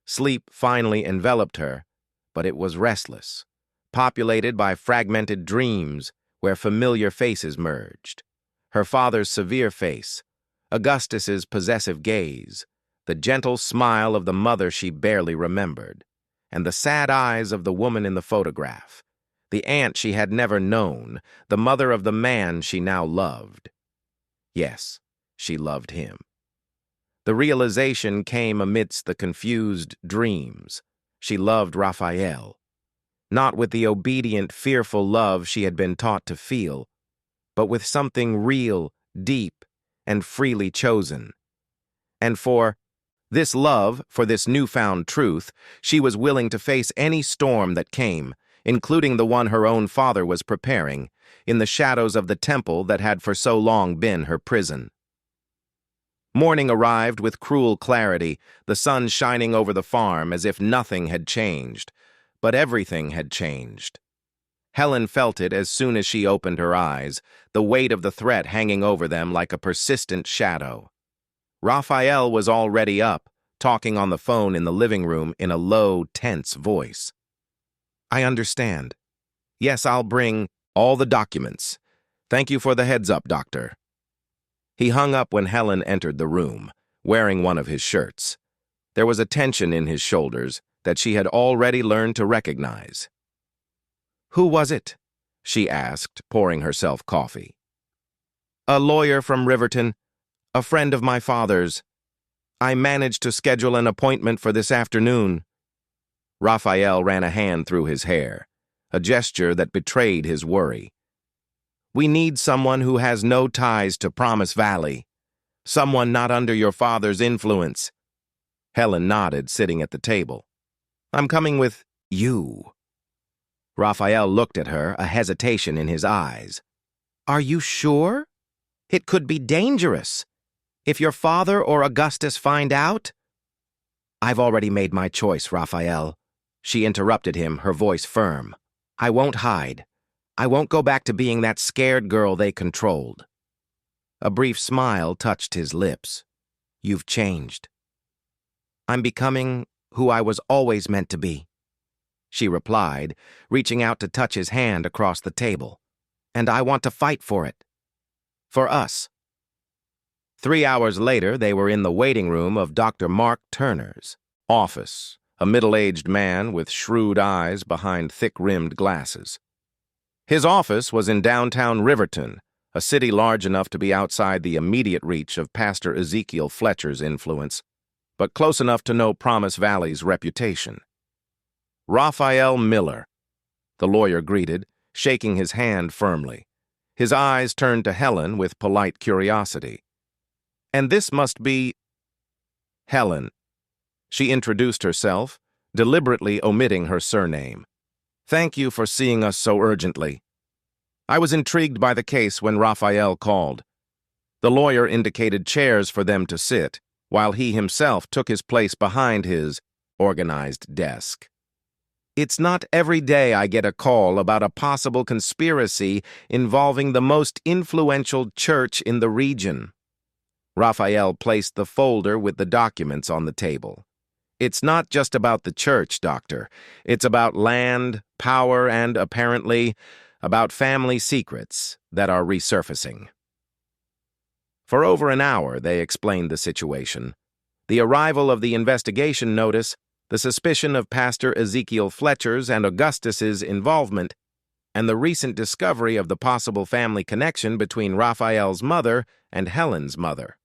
S1: Sleep finally enveloped her, but it was restless, populated by fragmented dreams where familiar faces merged. Her father's severe face, Augustus's possessive gaze, the gentle smile of the mother she barely remembered, and the sad eyes of the woman in the photograph, the aunt she had never known, the mother of the man she now loved. Yes, she loved him. The realization came amidst the confused dreams. She loved Raphael, not with the obedient, fearful love she had been taught to feel, but with something real, deep, and freely chosen. And for this love, for this newfound truth, she was willing to face any storm that came, including the one her own father was preparing, in the shadows of the temple that had for so long been her prison. Morning arrived with cruel clarity, the sun shining over the farm as if nothing had changed, but everything had changed. Helen felt it as soon as she opened her eyes, the weight of the threat hanging over them like a persistent shadow. Raphael was already up, talking on the phone in the living room in a low, tense voice. "I understand. Yes, I'll bring all the documents. Thank you for the heads up, Doctor." He hung up when Helen entered the room, wearing one of his shirts. There was a tension in his shoulders that she had already learned to recognize. "Who was it?" she asked, pouring herself coffee. "A lawyer from Riverton, a friend of my father's. I managed to schedule an appointment for this afternoon." Raphael ran a hand through his hair, a gesture that betrayed his worry. "We need someone who has no ties to Promise Valley. Someone not under your father's influence." Helen nodded, sitting at the table. "I'm coming with you." Raphael looked at her, a hesitation in his eyes. "Are you sure? It could be dangerous. If your father or Augustus find out—" "I've already made my choice, Raphael." She interrupted him, her voice firm. "I won't hide. I won't go back to being that scared girl they controlled." A brief smile touched his lips. "You've changed." "I'm becoming who I was always meant to be," she replied, reaching out to touch his hand across the table. "And I want to fight for it. For us." 3 hours later, they were in the waiting room of Dr. Mark Turner's office, a middle-aged man with shrewd eyes behind thick-rimmed glasses. His office was in downtown Riverton, a city large enough to be outside the immediate reach of Pastor Ezekiel Fletcher's influence, but close enough to know Promise Valley's reputation. "Raphael Miller," the lawyer greeted, shaking his hand firmly. His eyes turned to Helen with polite curiosity. "And this must be—" "Helen." She introduced herself, deliberately omitting her surname. "Thank you for seeing us so urgently. I was intrigued by the case when Raphael called." The lawyer indicated chairs for them to sit, while he himself took his place behind his organized desk. "It's not every day I get a call about a possible conspiracy involving the most influential church in the region." Raphael placed the folder with the documents on the table. "It's not just about the church, Doctor. It's about land, power, and, apparently, about family secrets that are resurfacing." For over an hour, they explained the situation. The arrival of the investigation notice, the suspicion of Pastor Ezekiel Fletcher's and Augustus's involvement, and the recent discovery of the possible family connection between Raphael's mother and Helen's mother.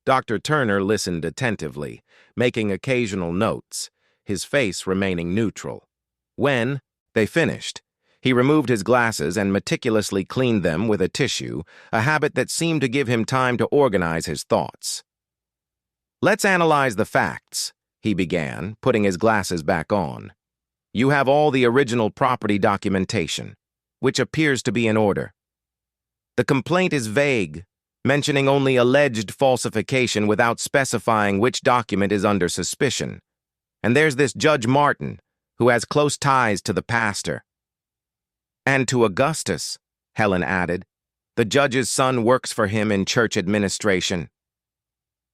S1: Dr. Turner listened attentively, making occasional notes, his face remaining neutral. When they finished, he removed his glasses and meticulously cleaned them with a tissue, a habit that seemed to give him time to organize his thoughts. "Let's analyze the facts," he began, putting his glasses back on. "You have all the original property documentation, which appears to be in order. The complaint is vague, mentioning only alleged falsification without specifying which document is under suspicion. And there's this Judge Martin, who has close ties to the pastor." "And to Augustus," Helen added. "The judge's son works for him in church administration."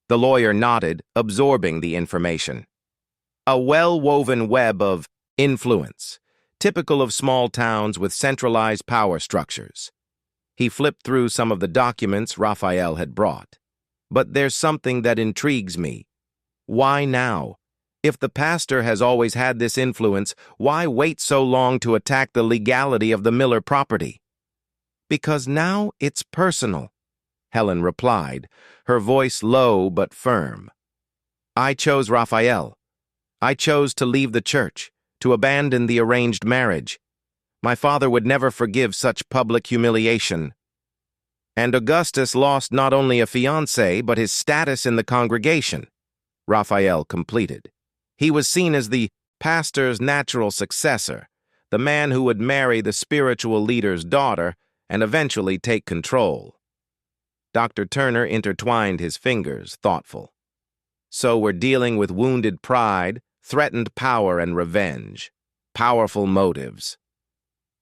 S1: The lawyer nodded, absorbing the information. "A well-woven web of influence, typical of small towns with centralized power structures." He flipped through some of the documents Raphael had brought. "But there's something that intrigues me. Why now? If the pastor has always had this influence, why wait so long to attack the legality of the Miller property?" "Because now it's personal," Helen replied, her voice low but firm. "I chose Raphael. I chose to leave the church, to abandon the arranged marriage. My father would never forgive such public humiliation. And Augustus lost not only a fiancé, but his status in the congregation," Raphael completed. "He was seen as the pastor's natural successor, the man who would marry the spiritual leader's daughter and eventually take control." Dr. Turner intertwined his fingers, thoughtful. "So we're dealing with wounded pride, threatened power, and revenge. Powerful motives."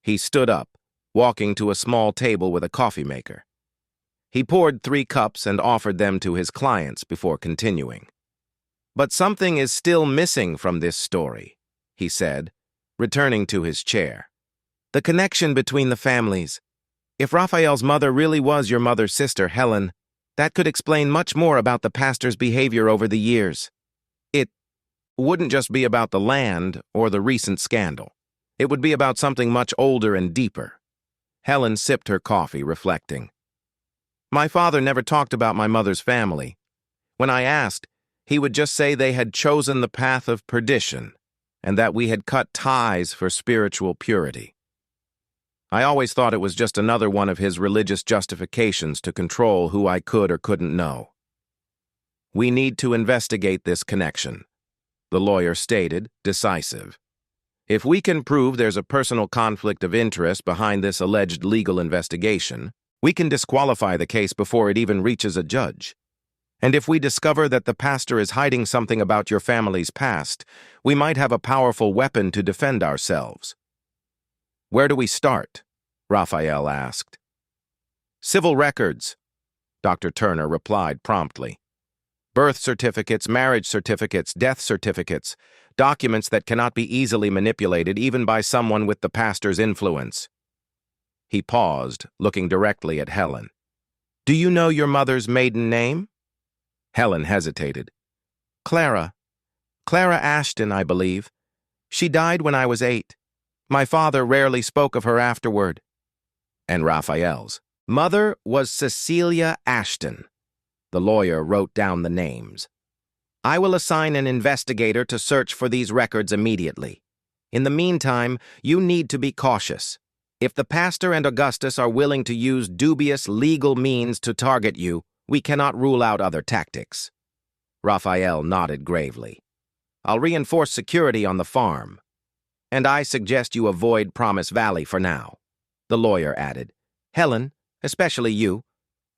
S1: He stood up, walking to a small table with a coffee maker. He poured 3 cups and offered them to his clients before continuing. "But something is still missing from this story," he said, returning to his chair. "The connection between the families. If Raphael's mother really was your mother's sister, Helen, that could explain much more about the pastor's behavior over the years. It wouldn't just be about the land or the recent scandal. It would be about something much older and deeper." Helen sipped her coffee, reflecting. "My father never talked about my mother's family. When I asked, he would just say they had chosen the path of perdition and that we had cut ties for spiritual purity. I always thought it was just another one of his religious justifications to control who I could or couldn't know." "We need to investigate this connection," the lawyer stated, decisive. If we can prove there's a personal conflict of interest behind this alleged legal investigation, we can disqualify the case before it even reaches a judge. And if we discover that the pastor is hiding something about your family's past, we might have a powerful weapon to defend ourselves. Where do we start? Raphael asked. Civil records, Dr. Turner replied promptly. Birth certificates, marriage certificates, death certificates, documents that cannot be easily manipulated even by someone with the pastor's influence. He paused, looking directly at Helen. Do you know your mother's maiden name? Helen hesitated. Clara Ashton, I believe. She died when I was 8. My father rarely spoke of her afterward. And Raphael's mother was Cecilia Ashton. The lawyer wrote down the names. I will assign an investigator to search for these records immediately. In the meantime, you need to be cautious. If the pastor and Augustus are willing to use dubious legal means to target you, we cannot rule out other tactics. Raphael nodded gravely. I'll reinforce security on the farm. And I suggest you avoid Promise Valley for now, the lawyer added. Helen, especially you,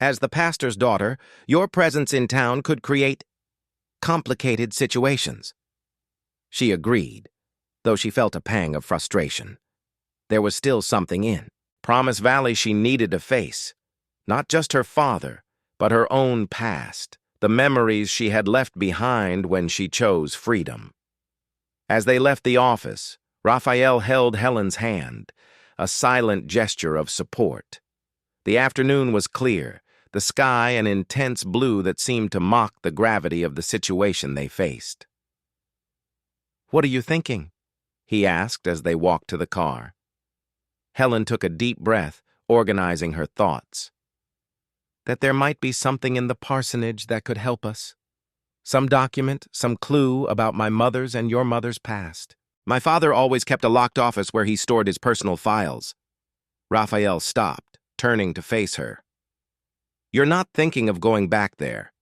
S1: as the pastor's daughter, your presence in town could create complicated situations. She agreed, though she felt a pang of frustration. There was still something in Promise Valley she needed to face, not just her father, but her own past, the memories she had left behind when she chose freedom. As they left the office, Raphael held Helen's hand, a silent gesture of support. The afternoon was clear, the sky an intense blue that seemed to mock the gravity of the situation they faced. What are you thinking? He asked as they walked to the car. Helen took a deep breath, organizing her thoughts. That there might be something in the parsonage that could help us. Some document, some clue about my mother's and your mother's past. My father always kept a locked office where he stored his personal files. Raphael stopped, turning to face her. You're not thinking of going back there.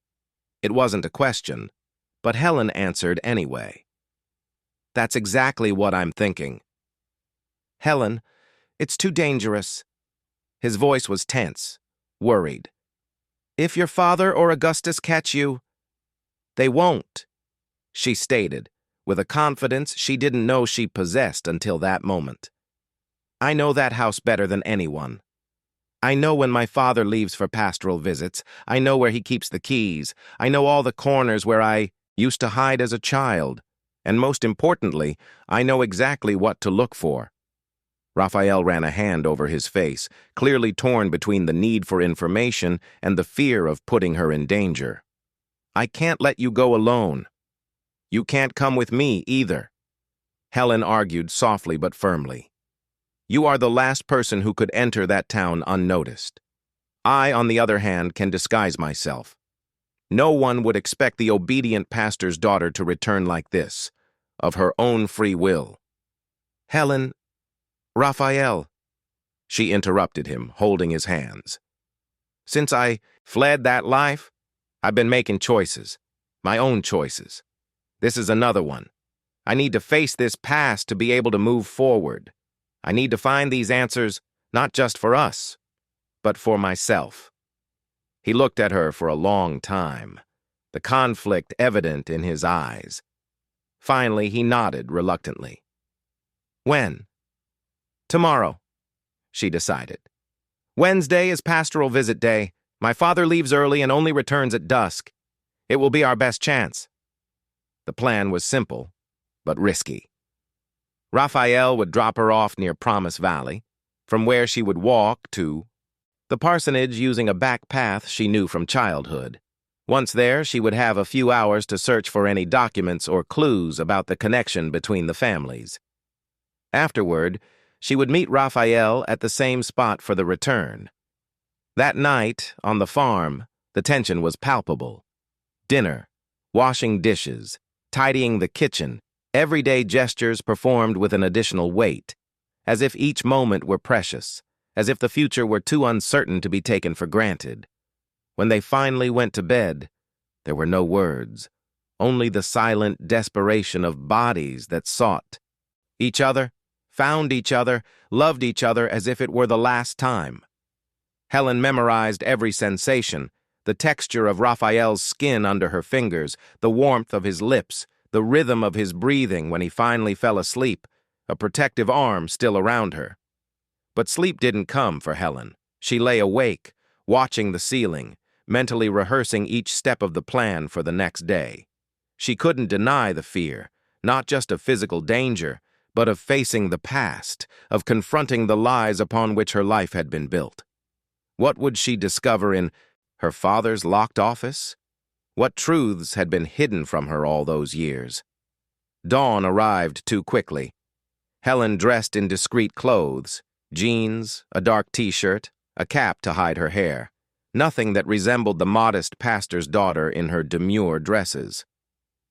S1: It wasn't a question, but Helen answered anyway. That's exactly what I'm thinking. Helen, it's too dangerous. His voice was tense, worried. If your father or Augustus catch you, they won't, she stated, with a confidence she didn't know she possessed until that moment. I know that house better than anyone. I know when my father leaves for pastoral visits. I know where he keeps the keys. I know all the corners where I used to hide as a child. And most importantly, I know exactly what to look for. Raphael ran a hand over his face, clearly torn between the need for information and the fear of putting her in danger. I can't let you go alone. You can't come with me either. Helen argued softly but firmly. You are the last person who could enter that town unnoticed. I, on the other hand, can disguise myself. No one would expect the obedient pastor's daughter to return like this, of her own free will. Helen, Raphael, she interrupted him, holding his hands. Since I fled that life, I've been making choices, my own choices. This is another one. I need to face this past to be able to move forward. I need to find these answers, not just for us, but for myself. He looked at her for a long time, the conflict evident in his eyes. Finally, he nodded reluctantly. When? Tomorrow, she decided. Wednesday is pastoral visit day. My father leaves early and only returns at dusk. It will be our best chance. The plan was simple, but risky. Raphael would drop her off near Promise Valley, from where she would walk to the parsonage using a back path she knew from childhood. Once there, she would have a few hours to search for any documents or clues about the connection between the families. Afterward, she would meet Raphael at the same spot for the return. That night, on the farm, the tension was palpable. Dinner, washing dishes, tidying the kitchen, everyday gestures performed with an additional weight, as if each moment were precious, as if the future were too uncertain to be taken for granted. When they finally went to bed, there were no words, only the silent desperation of bodies that sought Each other, found each other, loved each other as if it were the last time. Helen memorized every sensation, the texture of Raphael's skin under her fingers, the warmth of his lips, the rhythm of his breathing when he finally fell asleep, a protective arm still around her. But sleep didn't come for Helen. She lay awake, watching the ceiling, mentally rehearsing each step of the plan for the next day. She couldn't deny the fear, not just of physical danger, but of facing the past, of confronting the lies upon which her life had been built. What would she discover in her father's locked office? What truths had been hidden from her all those years? Dawn arrived too quickly. Helen dressed in discreet clothes, jeans, a dark t-shirt, a cap to hide her hair, nothing that resembled the modest pastor's daughter in her demure dresses.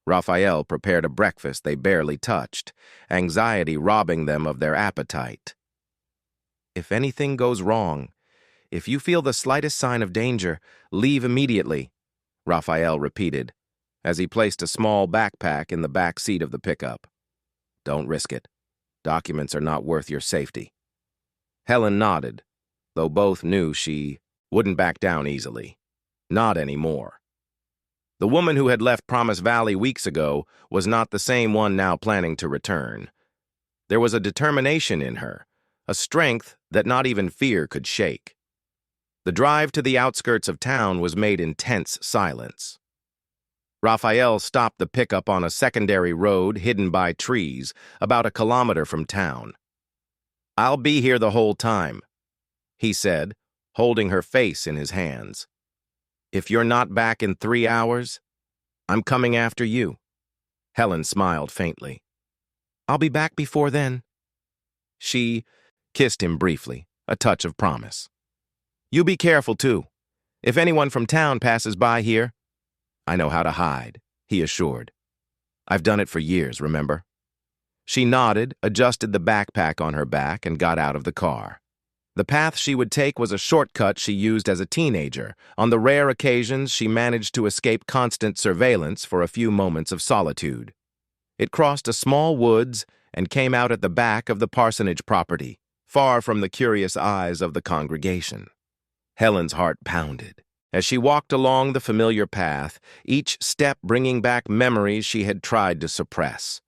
S1: Raphael prepared a breakfast they barely touched, anxiety robbing them of their appetite. "If anything goes wrong, if you feel the slightest sign of danger, leave immediately," Raphael repeated, as he placed a small backpack in the back seat of the pickup. "Don't risk it. Documents are not worth your safety." Helen nodded, though both knew she wouldn't back down easily. Not anymore. The woman who had left Promise Valley weeks ago was not the same one now planning to return. There was a determination in her, a strength that not even fear could shake. The drive to the outskirts of town was made in tense silence. Raphael stopped the pickup on a secondary road hidden by trees, about a kilometer from town. "I'll be here the whole time," he said, holding her face in his hands. "If you're not back in 3 hours, I'm coming after you." Helen smiled faintly. "I'll be back before then." She kissed him briefly, a touch of promise. "You be careful, too. If anyone from town passes by here—" "I know how to hide," he assured. "I've done it for years, remember?" She nodded, adjusted the backpack on her back, and got out of the car. The path she would take was a shortcut she used as a teenager. On the rare occasions she managed to escape constant surveillance for a few moments of solitude. It crossed a small woods and came out at the back of the parsonage property, far from the curious eyes of the congregation. Helen's heart pounded as she walked along the familiar path, each step bringing back memories she had tried to suppress.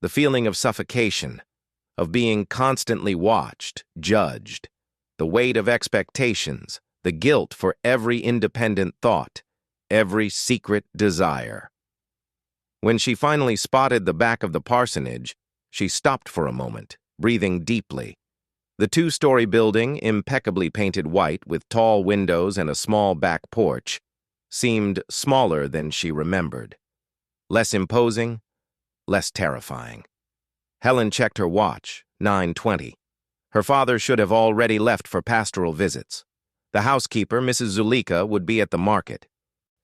S1: The feeling of suffocation, of being constantly watched, judged, the weight of expectations, the guilt for every independent thought, every secret desire. When she finally spotted the back of the parsonage, she stopped for a moment, breathing deeply. The 2-story building, impeccably painted white with tall windows and a small back porch, seemed smaller than she remembered. Less imposing, less terrifying. Helen checked her watch, 9:20. Her father should have already left for pastoral visits. The housekeeper, Mrs. Zulika, would be at the market.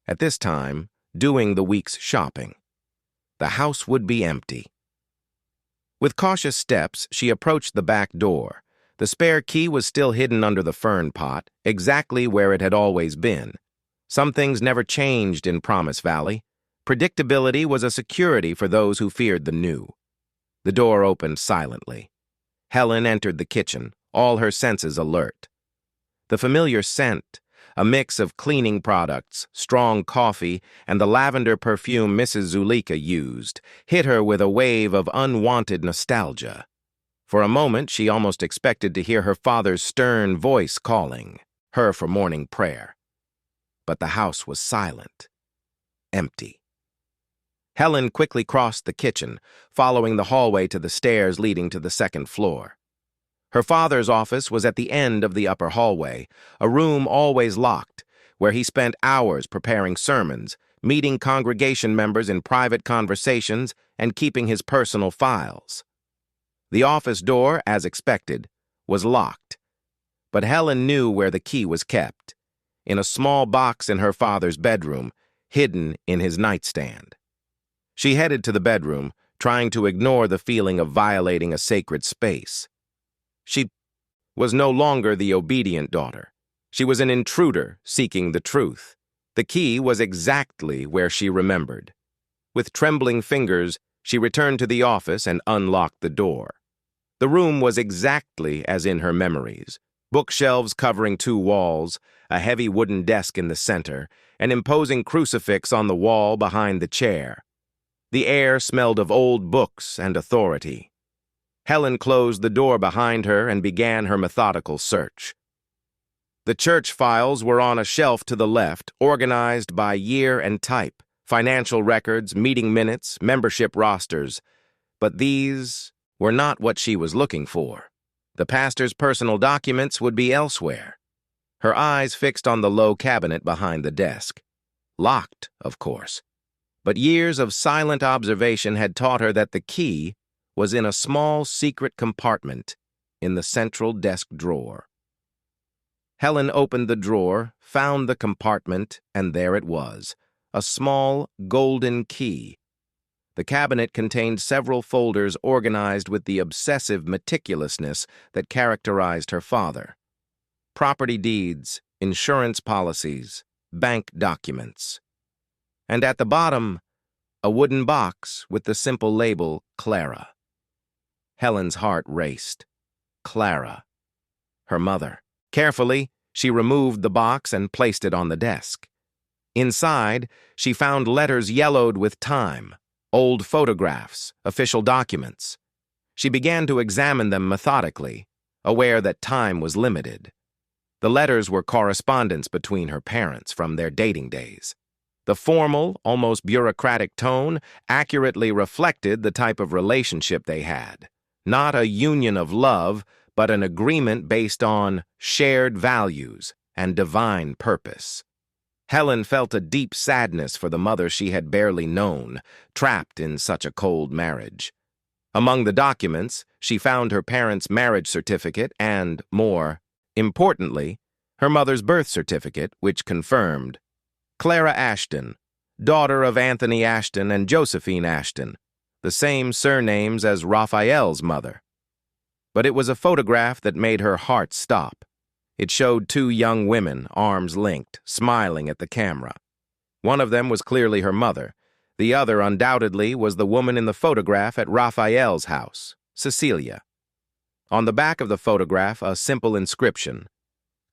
S1: At this time, doing the week's shopping. The house would be empty. With cautious steps, she approached the back door. The spare key was still hidden under the fern pot, exactly where it had always been. Some things never changed in Promise Valley. Predictability was a security for those who feared the new. The door opened silently. Helen entered the kitchen, all her senses alert. The familiar scent, a mix of cleaning products, strong coffee, and the lavender perfume Mrs. Zulika used, hit her with a wave of unwanted nostalgia. For a moment, she almost expected to hear her father's stern voice calling her for morning prayer. But the house was silent, empty. Helen quickly crossed the kitchen, following the hallway to the stairs leading to the second floor. Her father's office was at the end of the upper hallway, a room always locked, where he spent hours preparing sermons, meeting congregation members in private conversations, and keeping his personal files. The office door, as expected, was locked, but Helen knew where the key was kept, in a small box in her father's bedroom, hidden in his nightstand. She headed to the bedroom, trying to ignore the feeling of violating a sacred space. She was no longer the obedient daughter. She was an intruder seeking the truth. The key was exactly where she remembered. With trembling fingers, she returned to the office and unlocked the door. The room was exactly as in her memories. Bookshelves covering 2 walls, a heavy wooden desk in the center, an imposing crucifix on the wall behind the chair. The air smelled of old books and authority. Helen closed the door behind her and began her methodical search. The church files were on a shelf to the left, organized by year and type, financial records, meeting minutes, membership rosters. But these were not what she was looking for. The pastor's personal documents would be elsewhere. Her eyes fixed on the low cabinet behind the desk. Locked, of course. But years of silent observation had taught her that the key was in a small secret compartment in the central desk drawer. Helen opened the drawer, found the compartment, and there it was, a small golden key. The cabinet contained several folders organized with the obsessive meticulousness that characterized her father. Property deeds, insurance policies, bank documents. And at the bottom, a wooden box with the simple label, Clara. Helen's heart raced. Clara. Her mother. Carefully, she removed the box and placed it on the desk. Inside, she found letters yellowed with time, old photographs, official documents. She began to examine them methodically, aware that time was limited. The letters were correspondence between her parents from their dating days. The formal, almost bureaucratic tone accurately reflected the type of relationship they had. Not a union of love, but an agreement based on shared values and divine purpose. Helen felt a deep sadness for the mother she had barely known, trapped in such a cold marriage. Among the documents, she found her parents' marriage certificate and, more importantly, her mother's birth certificate, which confirmed Clara Ashton, daughter of Anthony Ashton and Josephine Ashton, the same surnames as Raphael's mother. But it was a photograph that made her heart stop. It showed 2 young women, arms linked, smiling at the camera. One of them was clearly her mother. The other, undoubtedly, was the woman in the photograph at Raphael's house, Cecilia. On the back of the photograph, a simple inscription,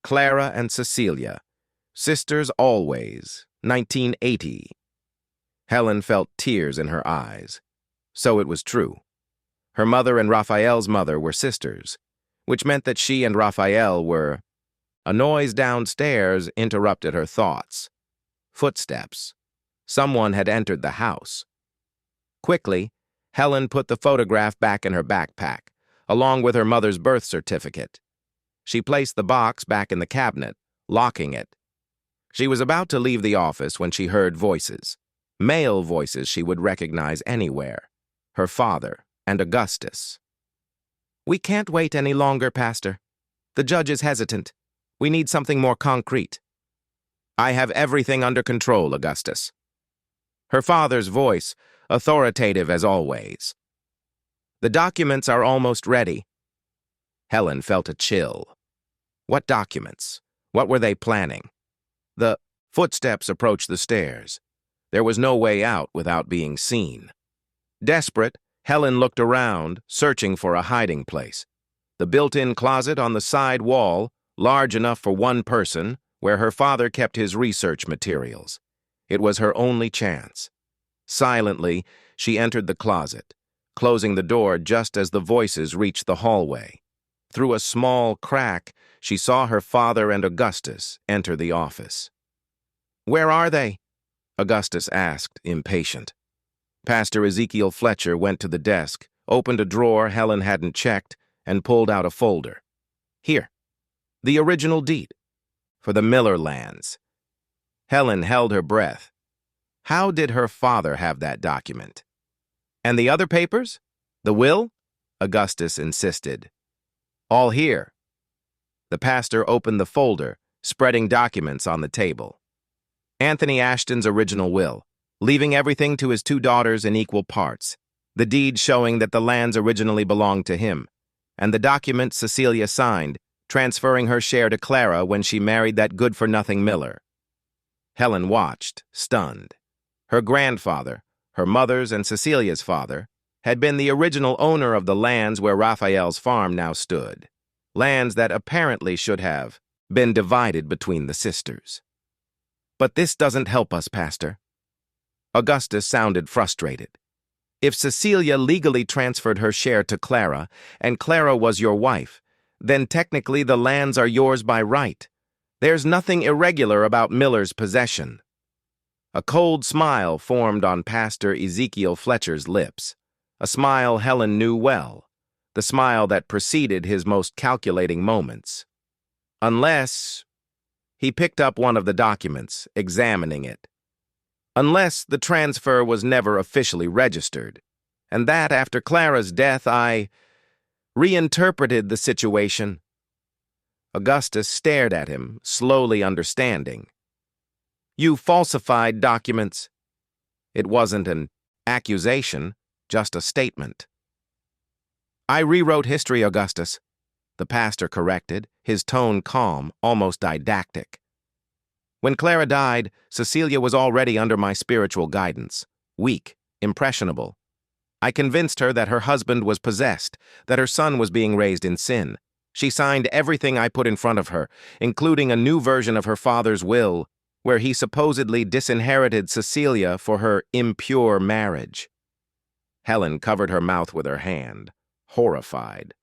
S1: Clara and Cecilia, sisters always, 1980. Helen felt tears in her eyes. So it was true. Her mother and Raphael's mother were sisters, which meant that she and Raphael were... A noise downstairs interrupted her thoughts. Footsteps. Someone had entered the house. Quickly, Helen put the photograph back in her backpack, along with her mother's birth certificate. She placed the box back in the cabinet, locking it. She was about to leave the office when she heard voices. Male voices she would recognize anywhere. Her father and Augustus. "We can't wait any longer, Pastor. The judge is hesitant. We need something more concrete." "I have everything under control, Augustus." Her father's voice, authoritative as always. "The documents are almost ready." Helen felt a chill. What documents? What were they planning? The footsteps approached the stairs. There was no way out without being seen. Desperate, Helen looked around, searching for a hiding place. The built-in closet on the side wall, large enough for one person, where her father kept his research materials. It was her only chance. Silently, she entered the closet, closing the door just as the voices reached the hallway. Through a small crack, she saw her father and Augustus enter the office. "Where are they?" Augustus asked, impatient. Pastor Ezekiel Fletcher went to the desk, opened a drawer Helen hadn't checked, and pulled out a folder. "Here, the original deed, for the Miller lands." Helen held her breath. How did her father have that document? "And the other papers? The will?" Augustus insisted. "All here." The pastor opened the folder, spreading documents on the table. Anthony Ashton's original will, leaving everything to his 2 daughters in equal parts, the deed showing that the lands originally belonged to him, and the document Cecilia signed, transferring her share to Clara when she married that good-for-nothing Miller. Helen watched, stunned. Her grandfather, her mother's and Cecilia's father, had been the original owner of the lands where Raphael's farm now stood, lands that apparently should have been divided between the sisters. But this doesn't help us, Pastor. Augustus sounded frustrated. If Cecilia legally transferred her share to Clara, and Clara was your wife, then technically the lands are yours by right. There's nothing irregular about Miller's possession. A cold smile formed on Pastor Ezekiel Fletcher's lips, a smile Helen knew well, the smile that preceded his most calculating moments. Unless... He picked up one of the documents, examining it. Unless the transfer was never officially registered, and that after Clara's death I reinterpreted the situation. Augustus stared at him, slowly understanding. You falsified documents. It wasn't an accusation, just a statement. I rewrote history, Augustus, the pastor corrected, his tone calm, almost didactic. When Clara died, Cecilia was already under my spiritual guidance, weak, impressionable. I convinced her that her husband was possessed, that her son was being raised in sin. She signed everything I put in front of her, including a new version of her father's will, where he supposedly disinherited Cecilia for her impure marriage. Helen covered her mouth with her hand, horrified.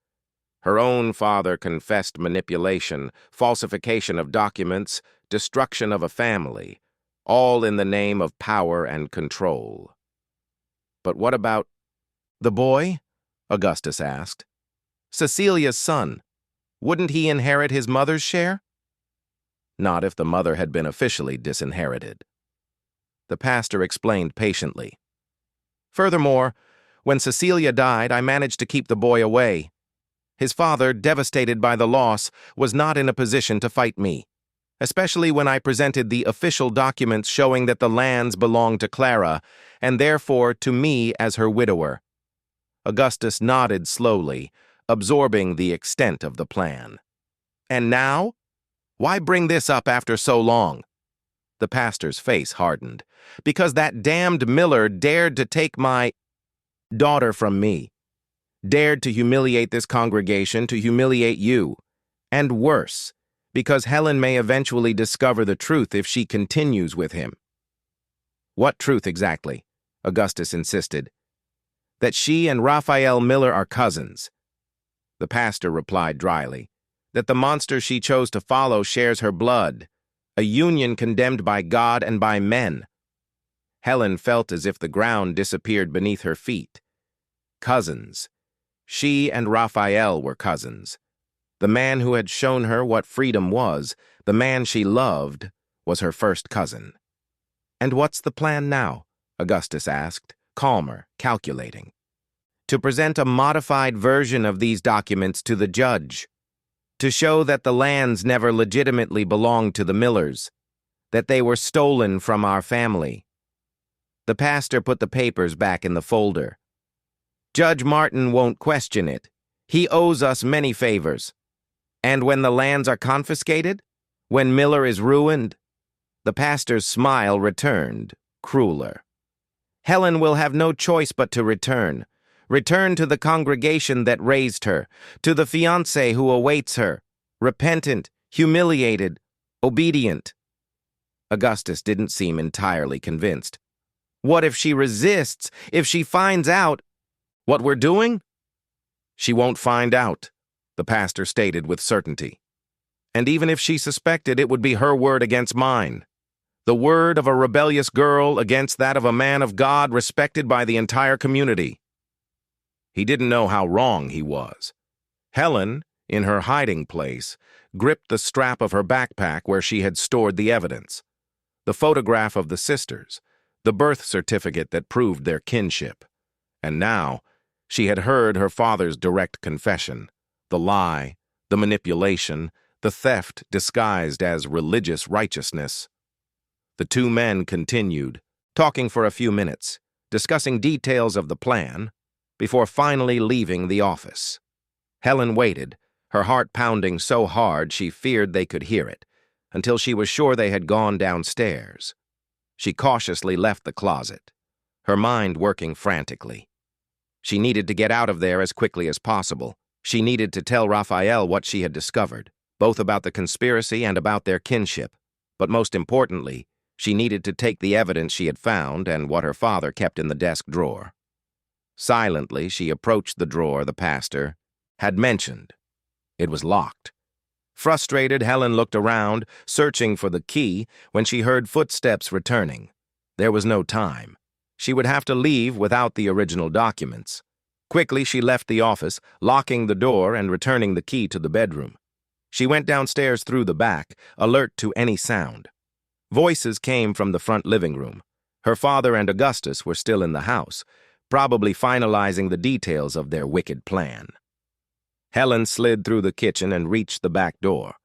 S1: Her own father confessed manipulation, falsification of documents, destruction of a family, all in the name of power and control. But what about the boy? Augustus asked. Cecilia's son. Wouldn't he inherit his mother's share? Not if the mother had been officially disinherited. The pastor explained patiently. Furthermore, when Cecilia died, I managed to keep the boy away. His father, devastated by the loss, was not in a position to fight me, especially when I presented the official documents showing that the lands belonged to Clara, and therefore to me as her widower. Augustus nodded slowly, absorbing the extent of the plan. And now? Why bring this up after so long? The pastor's face hardened. Because that damned Miller dared to take my daughter from me. Dared to humiliate this congregation, to humiliate you. And worse, because Helen may eventually discover the truth if she continues with him. What truth exactly? Augustus insisted. That she and Raphael Miller are cousins. The pastor replied dryly. That the monster she chose to follow shares her blood, a union condemned by God and by men. Helen felt as if the ground disappeared beneath her feet. Cousins. She and Raphael were cousins. The man who had shown her what freedom was, the man she loved, was her first cousin. And what's the plan now? Augustus asked, calmer, calculating. To present a modified version of these documents to the judge. To show that the lands never legitimately belonged to the Millers, that they were stolen from our family. The pastor put the papers back in the folder. Judge Martin won't question it. He owes us many favors. And when the lands are confiscated, when Miller is ruined, the pastor's smile returned, crueler. Helen will have no choice but to return. Return to the congregation that raised her, to the fiancé who awaits her, repentant, humiliated, obedient. Augustus didn't seem entirely convinced. What if she resists, if she finds out what we're doing? She won't find out, the pastor stated with certainty. And even if she suspected, it would be her word against mine. The word of a rebellious girl against that of a man of God respected by the entire community. He didn't know how wrong he was. Helen, in her hiding place, gripped the strap of her backpack where she had stored the evidence. The photograph of the sisters, the birth certificate that proved their kinship. And now, she had heard her father's direct confession, the lie, the manipulation, the theft disguised as religious righteousness. The two men continued, talking for a few minutes, discussing details of the plan, before finally leaving the office. Helen waited, her heart pounding so hard she feared they could hear it, until she was sure they had gone downstairs. She cautiously left the closet, her mind working frantically. She needed to get out of there as quickly as possible. She needed to tell Raphael what she had discovered, both about the conspiracy and about their kinship. But most importantly, she needed to take the evidence she had found and what her father kept in the desk drawer. Silently, she approached the drawer the pastor had mentioned. It was locked. Frustrated, Helen looked around, searching for the key, when she heard footsteps returning. There was no time. She would have to leave without the original documents. Quickly, she left the office, locking the door and returning the key to the bedroom. She went downstairs through the back, alert to any sound. Voices came from the front living room. Her father and Augustus were still in the house, probably finalizing the details of their wicked plan. Helen slid through the kitchen and reached the back door.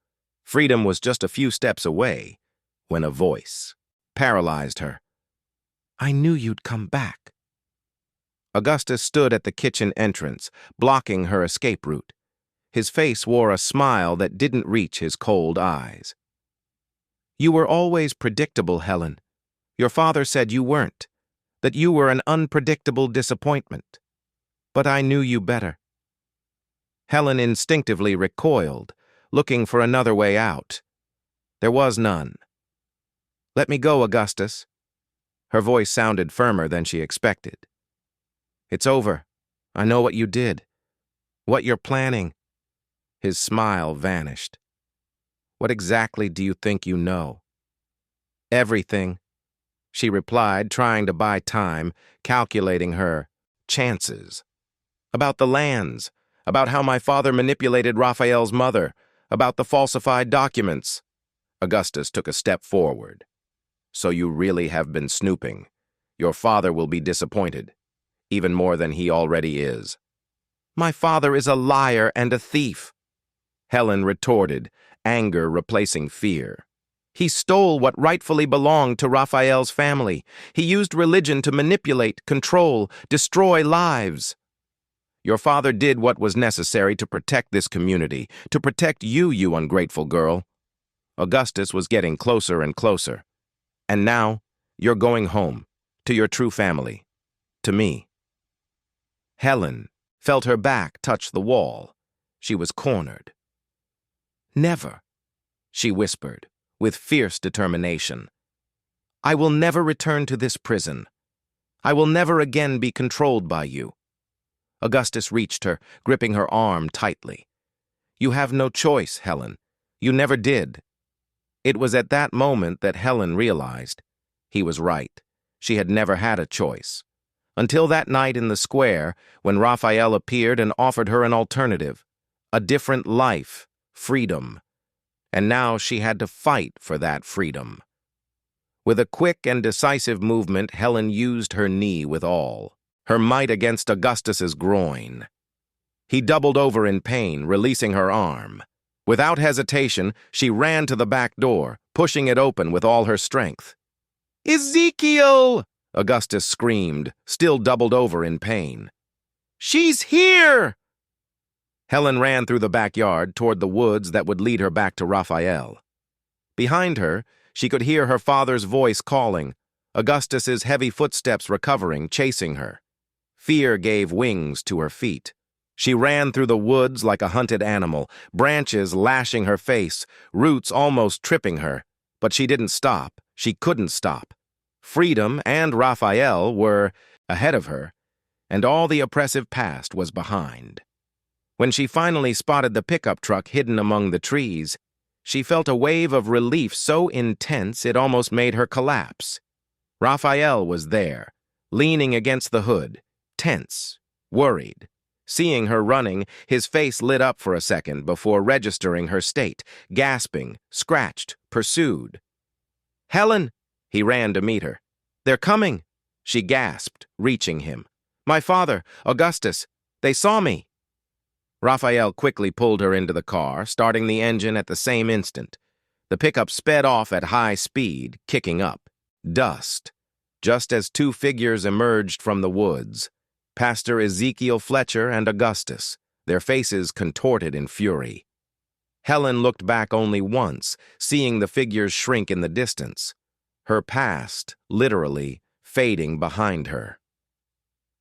S1: Freedom was just a few steps away when a voice paralyzed her. "I knew you'd come back." Augustus stood at the kitchen entrance, blocking her escape route. His face wore a smile that didn't reach his cold eyes. "You were always predictable, Helen. Your father said you weren't, that you were an unpredictable disappointment. But I knew you better." Helen instinctively recoiled, looking for another way out. There was none. "Let me go, Augustus." Her voice sounded firmer than she expected. "It's over. I know what you did. What you're planning." His smile vanished. "What exactly do you think you know?" "Everything," she replied, trying to buy time, calculating her chances. "About the lands, about how my father manipulated Raphael's mother, about the falsified documents." Augustus took a step forward. "So you really have been snooping. Your father will be disappointed, even more than he already is." "My father is a liar and a thief," Helen retorted, anger replacing fear. "He stole what rightfully belonged to Raphael's family. He used religion to manipulate, control, destroy lives." "Your father did what was necessary to protect this community, to protect you, you ungrateful girl." Augustus was getting closer and closer. "And now, you're going home, to your true family, to me." Helen felt her back touch the wall. She was cornered. "Never," she whispered, with fierce determination. "I will never return to this prison. I will never again be controlled by you." Augustus reached her, gripping her arm tightly. "You have no choice, Helen. You never did." It was at that moment that Helen realized he was right. She had never had a choice. Until that night in the square, when Raphael appeared and offered her an alternative, a different life, freedom. And now she had to fight for that freedom. With a quick and decisive movement, Helen used her knee with all her might against Augustus's groin. He doubled over in pain, releasing her arm. Without hesitation, she ran to the back door, pushing it open with all her strength. "Ezekiel!" Augustus screamed, still doubled over in pain. "She's here!" Helen ran through the backyard toward the woods that would lead her back to Raphael. Behind her, she could hear her father's voice calling, Augustus's heavy footsteps recovering, chasing her. Fear gave wings to her feet. She ran through the woods like a hunted animal, branches lashing her face, roots almost tripping her. But she didn't stop. She couldn't stop. Freedom and Raphael were ahead of her, and all the oppressive past was behind. When she finally spotted the pickup truck hidden among the trees, she felt a wave of relief so intense it almost made her collapse. Raphael was there, leaning against the hood, tense, worried. Seeing her running, his face lit up for a second before registering her state, gasping, scratched, pursued. "Helen!" He ran to meet her. "They're coming!" She gasped, reaching him. "My father, Augustus, they saw me!" Raphael quickly pulled her into the car, starting the engine at the same instant. The pickup sped off at high speed, kicking up dust, just as two figures emerged from the woods. Pastor Ezekiel Fletcher and Augustus, their faces contorted in fury. Helen looked back only once, seeing the figures shrink in the distance, her past, literally, fading behind her.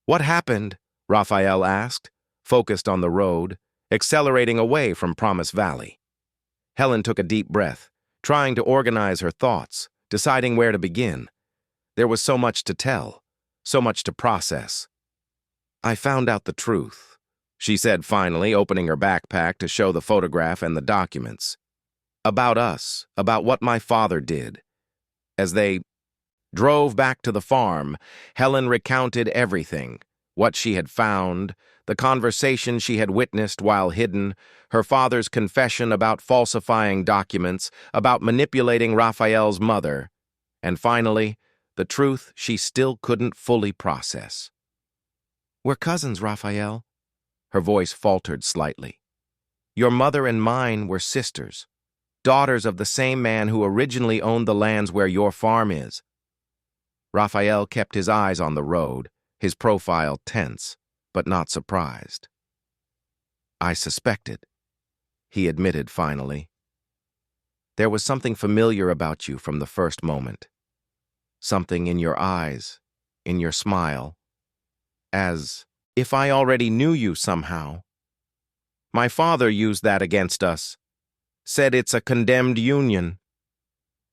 S1: "What happened? Raphael asked, focused on the road, accelerating away from Promise Valley. Helen took a deep breath, trying to organize her thoughts, deciding where to begin. There was so much to tell, so much to process. "I found out the truth," she said finally, opening her backpack to show the photograph and the documents. "About us, about what my father did." As they drove back to the farm, Helen recounted everything: what she had found, the conversation she had witnessed while hidden, her father's confession about falsifying documents, about manipulating Raphael's mother, and finally, the truth she still couldn't fully process. "We're cousins, Raphael." Her voice faltered slightly. "Your mother and mine were sisters, daughters of the same man who originally owned the lands where your farm is." Raphael kept his eyes on the road, his profile tense, but not surprised. "I suspected," he admitted finally. "There was something familiar about you from the first moment. Something in your eyes, in your smile, as if I already knew you somehow. My father used that against us, said it's a condemned union."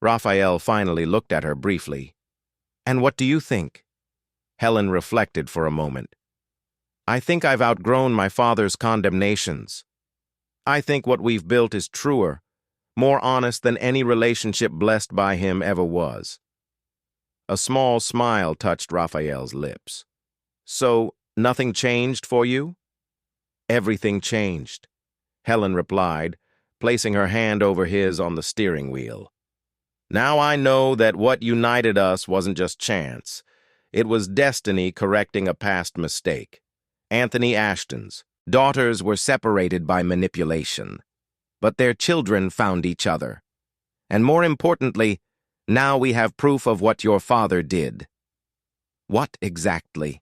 S1: Raphael finally looked at her briefly. "And what do you think?" Helen reflected for a moment. "I think I've outgrown my father's condemnations. I think what we've built is truer, more honest than any relationship blessed by him ever was." A small smile touched Raphael's lips. "So, nothing changed for you?" "Everything changed," Helen replied, placing her hand over his on the steering wheel. "Now I know that what united us wasn't just chance. It was destiny correcting a past mistake. Anthony Ashton's daughters were separated by manipulation, but their children found each other. And more importantly, now we have proof of what your father did." "What exactly?"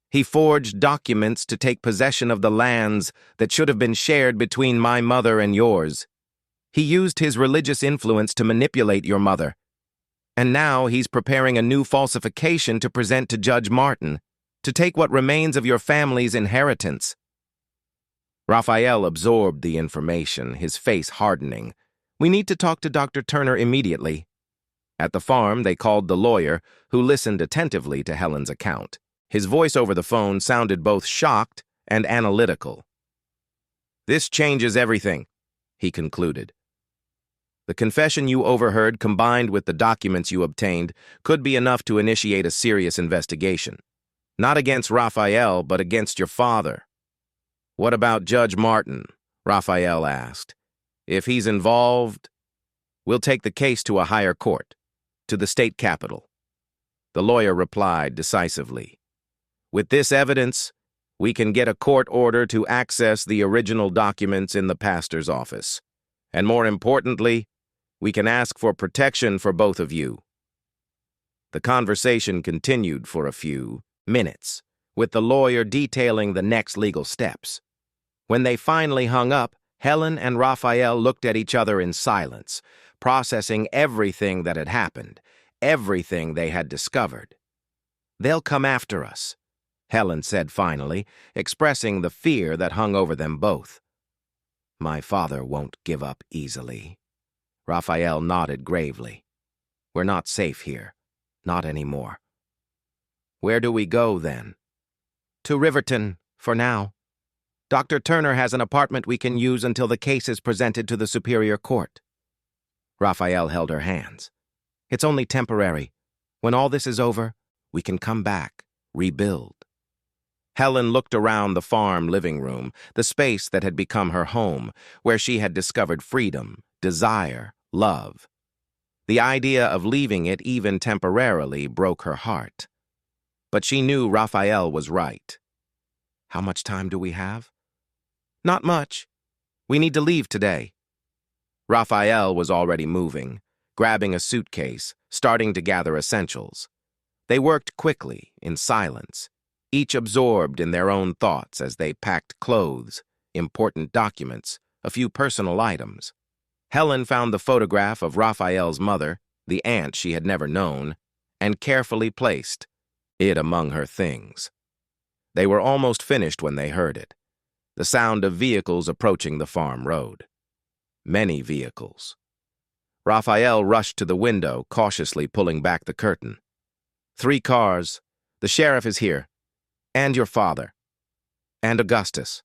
S1: "He forged documents to take possession of the lands that should have been shared between my mother and yours. He used his religious influence to manipulate your mother. And now he's preparing a new falsification to present to Judge Martin, to take what remains of your family's inheritance." Raphael absorbed the information, his face hardening. "We need to talk to Dr. Turner immediately." At the farm, they called the lawyer, who listened attentively to Helen's account. His voice over the phone sounded both shocked and analytical. "This changes everything," he concluded. "The confession you overheard combined with the documents you obtained could be enough to initiate a serious investigation. Not against Raphael, but against your father." "What about Judge Martin?" Raphael asked. "If he's involved, we'll take the case to a higher court, to the state capitol." The lawyer replied decisively. "With this evidence, we can get a court order to access the original documents in the pastor's office. And more importantly, we can ask for protection for both of you." The conversation continued for a few minutes, with the lawyer detailing the next legal steps. When they finally hung up, Helen and Raphael looked at each other in silence, processing everything that had happened, everything they had discovered. "They'll come after us," Helen said finally, expressing the fear that hung over them both. "My father won't give up easily." Raphael nodded gravely. "We're not safe here. Not anymore." "Where do we go, then?" "To Riverton, for now. Dr. Turner has an apartment we can use until the case is presented to the Superior Court." Raphael held her hands. "It's only temporary. When all this is over, we can come back, rebuild." Helen looked around the farm living room, the space that had become her home, where she had discovered freedom, desire, love. The idea of leaving it even temporarily broke her heart. But she knew Raphael was right. "How much time do we have?" "Not much. We need to leave today." Raphael was already moving, grabbing a suitcase, starting to gather essentials. They worked quickly, in silence, each absorbed in their own thoughts as they packed clothes, important documents, a few personal items. Helen found the photograph of Raphael's mother, the aunt she had never known, and carefully placed it among her things. They were almost finished when they heard it. The sound of vehicles approaching the farm road. Many vehicles. Raphael rushed to the window, cautiously pulling back the curtain. 3 cars. The sheriff is here. And your father. And Augustus.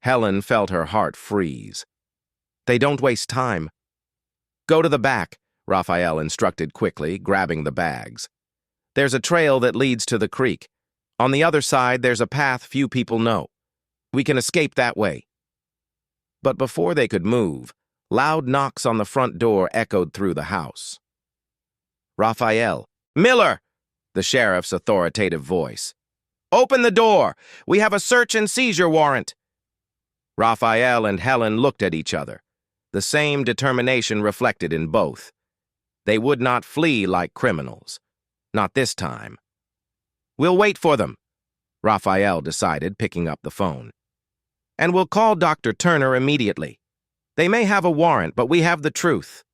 S1: Helen felt her heart freeze. They don't waste time. Go to the back, Raphael instructed quickly, grabbing the bags. There's a trail that leads to the creek. On the other side, there's a path few people know. We can escape that way. But before they could move, loud knocks on the front door echoed through the house. Raphael. Miller! The sheriff's authoritative voice. Open the door! We have a search and seizure warrant! Raphael and Helen looked at each other, the same determination reflected in both. They would not flee like criminals. Not this time. We'll wait for them, Raphael decided, picking up the phone. And we'll call Dr. Turner immediately. They may have a warrant, but we have the truth.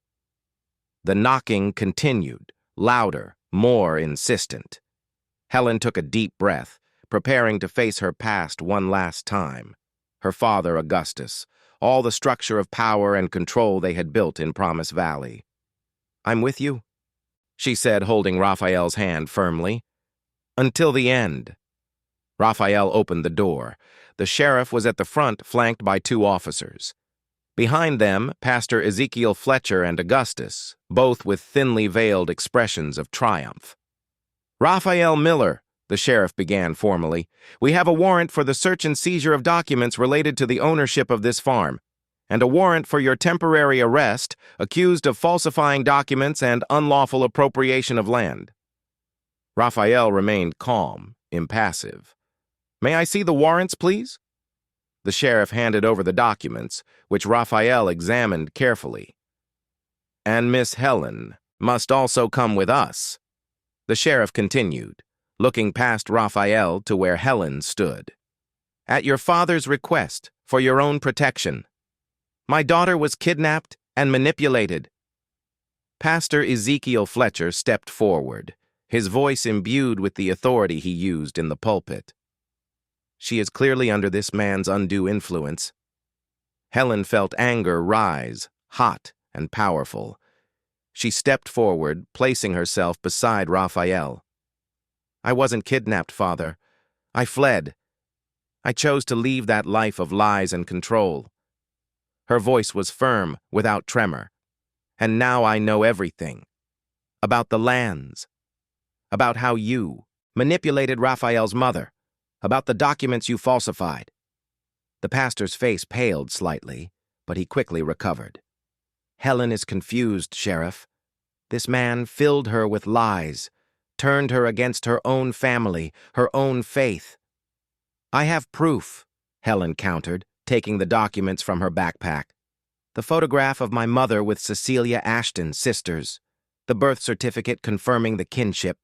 S1: The knocking continued, louder, more insistent. Helen took a deep breath, preparing to face her past one last time. Her father, Augustus, all the structure of power and control they had built in Promise Valley. I'm with you, she said, holding Raphael's hand firmly. Until the end. Raphael opened the door. The sheriff was at the front, flanked by 2 officers. Behind them, Pastor Ezekiel Fletcher and Augustus, both with thinly veiled expressions of triumph. Raphael Miller, the sheriff began formally, we have a warrant for the search and seizure of documents related to the ownership of this farm, and a warrant for your temporary arrest, accused of falsifying documents and unlawful appropriation of land. Raphael remained calm, impassive. May I see the warrants, please? The sheriff handed over the documents, which Raphael examined carefully. And Miss Helen must also come with us, the sheriff continued, looking past Raphael to where Helen stood. At your father's request, for your own protection. My daughter was kidnapped and manipulated. Pastor Ezekiel Fletcher stepped forward, his voice imbued with the authority he used in the pulpit. She is clearly under this man's undue influence. Helen felt anger rise, hot and powerful. She stepped forward, placing herself beside Raphael. I wasn't kidnapped, Father. I fled. I chose to leave that life of lies and control. Her voice was firm, without tremor. And now I know everything. About the lands. About how you manipulated Raphael's mother. About the documents you falsified. The pastor's face paled slightly, but he quickly recovered. Helen is confused, Sheriff. This man filled her with lies, turned her against her own family, her own faith. I have proof, Helen countered, taking the documents from her backpack. The photograph of my mother with Cecilia Ashton's sisters, the birth certificate confirming the kinship,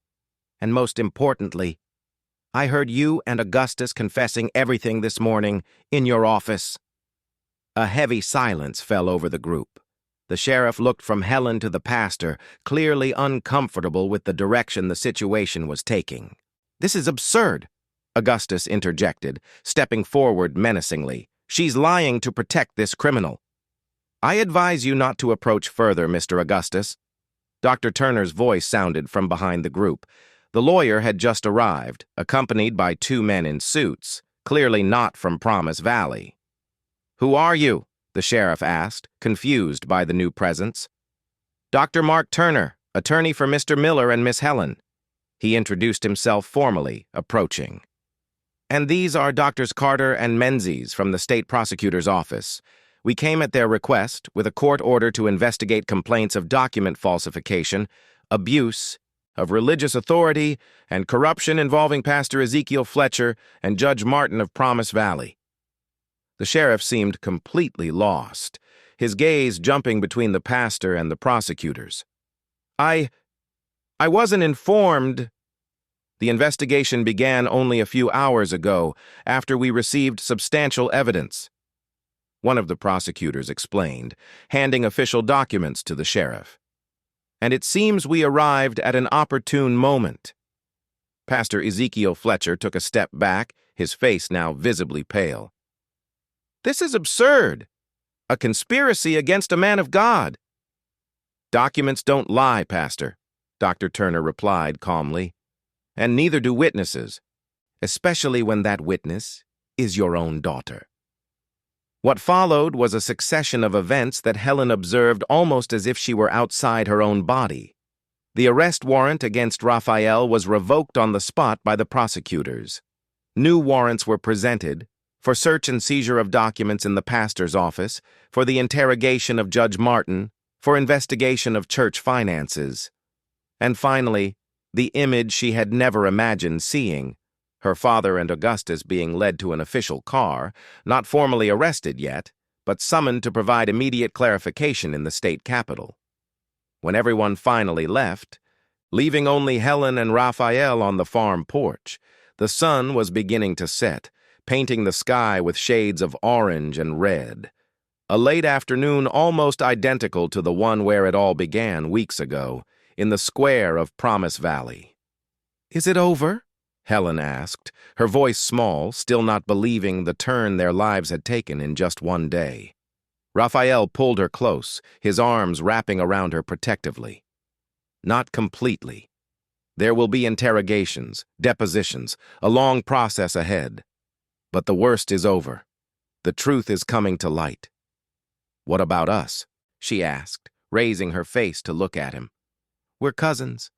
S1: and most importantly, I heard you and Augustus confessing everything this morning in your office. A heavy silence fell over the group. The sheriff looked from Helen to the pastor, clearly uncomfortable with the direction the situation was taking. This is absurd, Augustus interjected, stepping forward menacingly. She's lying to protect this criminal. I advise you not to approach further, Mr. Augustus. Dr. Turner's voice sounded from behind the group. The lawyer had just arrived, accompanied by 2 men in suits, clearly not from Promise Valley. Who are you? The sheriff asked, confused by the new presence. Dr. Mark Turner, attorney for Mr. Miller and Miss Helen. He introduced himself formally, approaching. And these are Drs. Carter and Menzies from the state prosecutor's office. We came at their request with a court order to investigate complaints of document falsification, abuse of religious authority, and corruption involving Pastor Ezekiel Fletcher and Judge Martin of Promise Valley. The sheriff seemed completely lost, his gaze jumping between the pastor and the prosecutors. I wasn't informed. The investigation began only a few hours ago, after we received substantial evidence. One of the prosecutors explained, handing official documents to the sheriff. And it seems we arrived at an opportune moment. Pastor Ezekiel Fletcher took a step back, his face now visibly pale. "This is absurd! A conspiracy against a man of God!" "Documents don't lie, Pastor," Dr. Turner replied calmly. "And neither do witnesses, especially when that witness is your own daughter." What followed was a succession of events that Helen observed almost as if she were outside her own body. The arrest warrant against Raphael was revoked on the spot by the prosecutors. New warrants were presented for search and seizure of documents in the pastor's office, for the interrogation of Judge Martin, for investigation of church finances. And finally, the image she had never imagined seeing, her father and Augustus being led to an official car, not formally arrested yet, but summoned to provide immediate clarification in the state capitol. When everyone finally left, leaving only Helen and Raphael on the farm porch, the sun was beginning to set, painting the sky with shades of orange and red. A late afternoon almost identical to the one where it all began weeks ago, in the square of Promise Valley. "Is it over?" Helen asked, her voice small, still not believing the turn their lives had taken in just one day. Raphael pulled her close, his arms wrapping around her protectively. "Not completely. There will be interrogations, depositions, a long process ahead. But the worst is over. The truth is coming to light." "What about us?" she asked, raising her face to look at him. "We're cousins.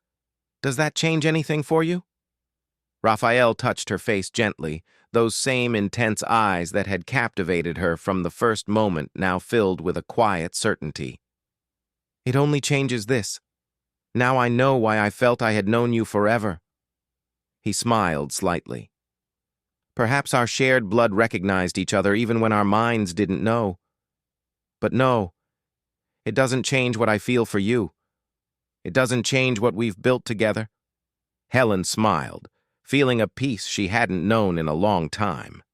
S1: Does that change anything for you?" Raphael touched her face gently, those same intense eyes that had captivated her from the first moment now filled with a quiet certainty. "It only changes this. Now I know why I felt I had known you forever." He smiled slightly. "Perhaps our shared blood recognized each other even when our minds didn't know. But no, it doesn't change what I feel for you. It doesn't change what we've built together." Helen smiled, feeling a peace she hadn't known in a long time.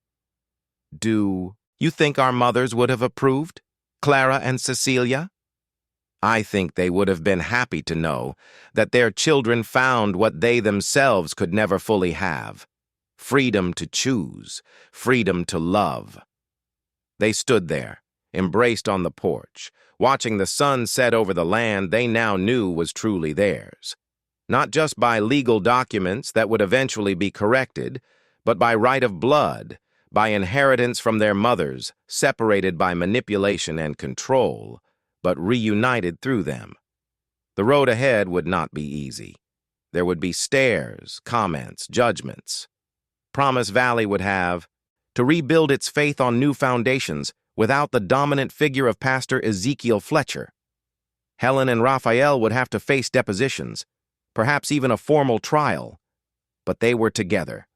S1: "Do you think our mothers would have approved? Clara and Cecilia?" "I think they would have been happy to know that their children found what they themselves could never fully have. Freedom to choose, freedom to love." They stood there, embraced on the porch, watching the sun set over the land they now knew was truly theirs. Not just by legal documents that would eventually be corrected, but by right of blood, by inheritance from their mothers, separated by manipulation and control, but reunited through them. The road ahead would not be easy. There would be stares, comments, judgments. Promise Valley would have to rebuild its faith on new foundations without the dominant figure of Pastor Ezekiel Fletcher. Helen and Raphael would have to face depositions, perhaps even a formal trial, but they were together.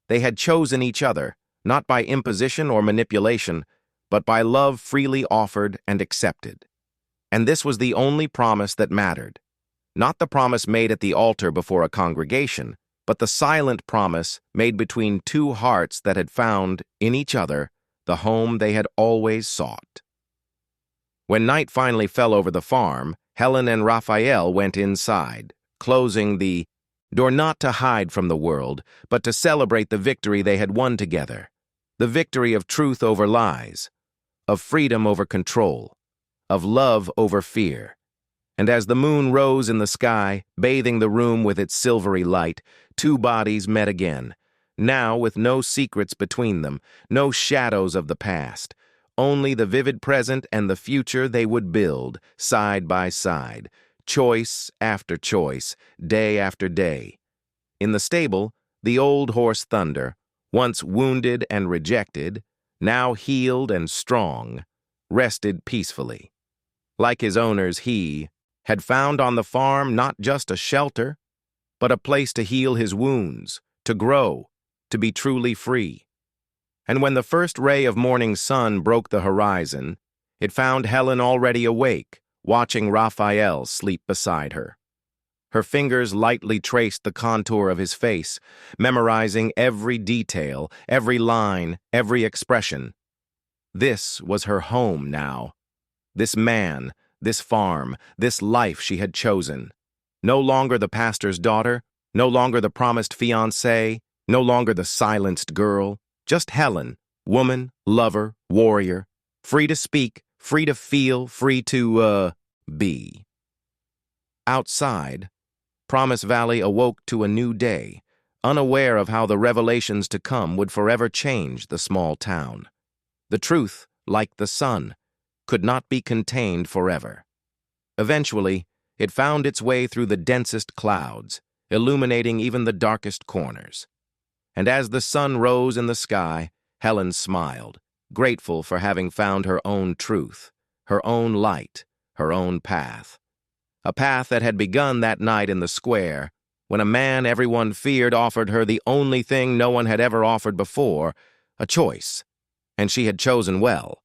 S1: They had chosen each other, not by imposition or manipulation, but by love freely offered and accepted. And this was the only promise that mattered. Not the promise made at the altar before a congregation, but the silent promise made between two hearts that had found, in each other, the home they had always sought. When night finally fell over the farm, Helen and Raphael went inside, closing the door not to hide from the world, but to celebrate the victory they had won together, the victory of truth over lies, of freedom over control, of love over fear. And as the moon rose in the sky, bathing the room with its silvery light, two bodies met again, now with no secrets between them, no shadows of the past, only the vivid present and the future they would build, side by side, choice after choice, day after day. In the stable, the old horse Thunder, once wounded and rejected, now healed and strong, rested peacefully. Like his owners, he had found on the farm not just a shelter, but a place to heal his wounds, to grow, to be truly free. And when the first ray of morning sun broke the horizon, it found Helen already awake, watching Raphael sleep beside her. Her fingers lightly traced the contour of his face, memorizing every detail, every line, every expression. This was her home now. This man, this farm, this life she had chosen. No longer the pastor's daughter, no longer the promised fiancée, No longer the silenced girl, just Helen, woman, lover, warrior, free to speak, free to feel, free to, be. Outside, Promise Valley awoke to a new day, unaware of how the revelations to come would forever change the small town. The truth, like the sun, could not be contained forever. Eventually, it found its way through the densest clouds, illuminating even the darkest corners. And as the sun rose in the sky, Helen smiled, grateful for having found her own truth, her own light, her own path. A path that had begun that night in the square, when a man everyone feared offered her the only thing no one had ever offered before, a choice. And she had chosen well.